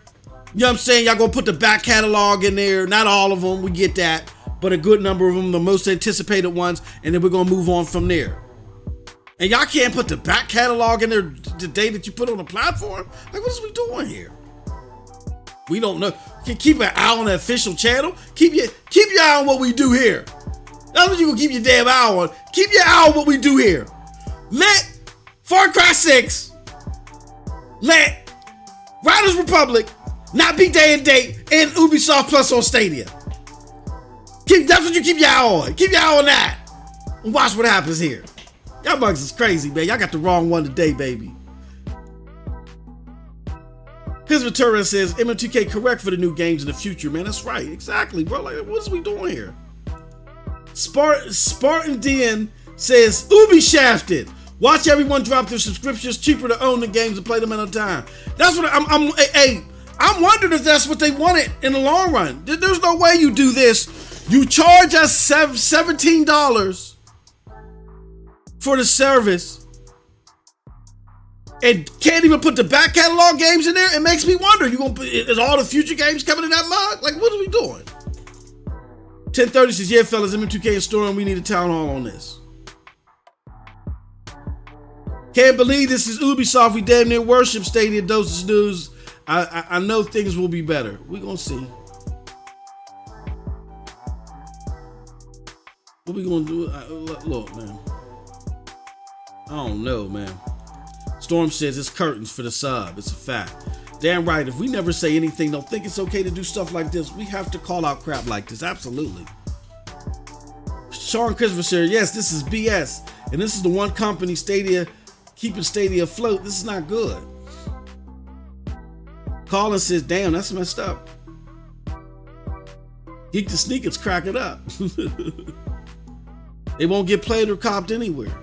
You know what I'm saying? Y'all gonna put the back catalog in there. Not all of them, we get that. But a good number of them, the most anticipated ones. And then we're gonna move on from there. And y'all can't put the back catalog in there the day that you put on the platform? Like, what is we doing here? We don't know. Keep an eye on the official channel. Keep your eye on what we do here. That's what you gonna keep your damn eye on. Keep your eye on what we do here. Let Far Cry 6, let Riders Republic not be day and date and Ubisoft Plus on Stadia. That's what you keep your eye on. Keep your eye on that. And watch what happens here. Y'all bugs is crazy, man. Y'all got the wrong one today, baby. His Ventura says, MMTK correct for the new games in the future, man. That's right. Exactly, bro. Like, what is we doing here? Spartan DN says, Ubi shafted. Watch everyone drop their subscriptions. Cheaper to own the games and play them at a time. That's what I'm wondering if that's what they wanted in the long run. There's no way you do this. You charge us $17 for the service and can't even put the back catalog games in there. It makes me wonder, is all the future games coming in that mug? Like, what are we doing? 1030 says, yeah, fellas, M2K and Storm, we need a town hall on this. Can't believe this is Ubisoft. We damn near worship Stadia Dosage News. I know things will be better. We're going to see. What we going to do? Look, man. I don't know, man. Storm says it's curtains for the sub. It's a fact. Damn right. If we never say anything, don't think it's okay to do stuff like this. We have to call out crap like this. Absolutely. Sean Christopher said, yes, this is BS. And this is the one company, Stadia, keeping Stadia afloat. This is not good. Colin says, damn, that's messed up. Geek the Sneakers crack it up. They won't get played or copped anywhere.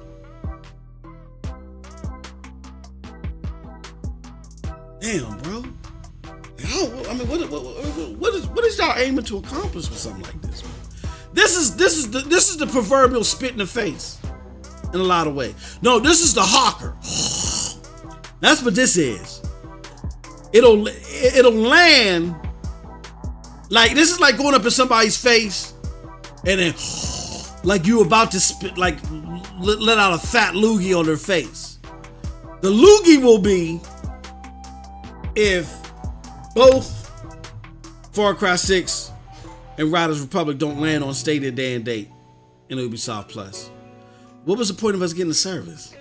Damn, bro. I mean, what is y'all aiming to accomplish with something like this, man? This is the proverbial spit in the face in a lot of ways. No, this is the hawker. That's what this is. It'll land like this is like going up in somebody's face and then like you about to spit, like let out a fat loogie on their face. The loogie will be if both Far Cry 6 and Riders Republic don't land on Stadia day and date in Ubisoft Plus? What was the point of us getting the service?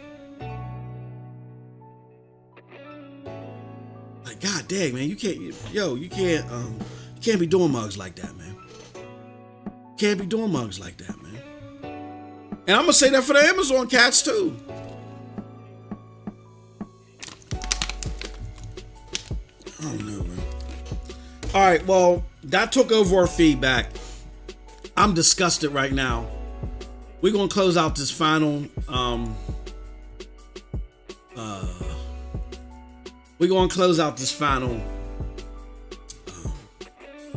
Like, god dang, man, you can't be doing mugs like that, man. Can't be doing mugs like that, man. And I'm gonna say that for the Amazon cats too. I don't know, man. All right, well, that took over our feedback. I'm disgusted right now. We're gonna close out this final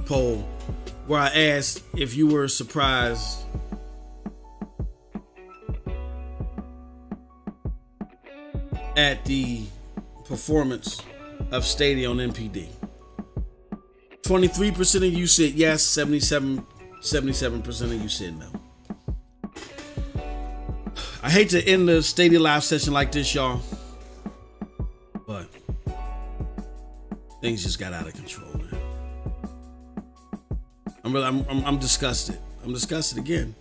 poll where I asked if you were surprised at the performance of Stadia on NPD. 23% of you said yes, 77% of you said no. I hate to end the Stadia live session like this, y'all, but things just got out of control, man. I'm disgusted. I'm disgusted again.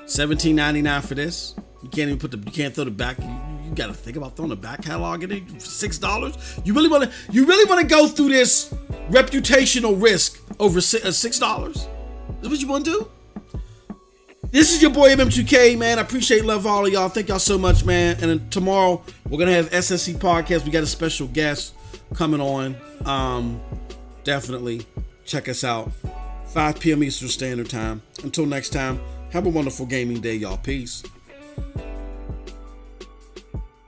$17.99 for this. You can't even you can't throw the back. You got to think about throwing the back catalog in it for $6. You really want to go through this reputational risk over $6? Is what you want to do? This is your boy MM2K, man. I appreciate, love all of y'all. Thank y'all so much, man. And then tomorrow we're gonna have SSC podcast. We got a special guest coming on. Definitely check us out. 5 p.m. Eastern Standard Time. Until next time, have a wonderful gaming day, y'all. Peace.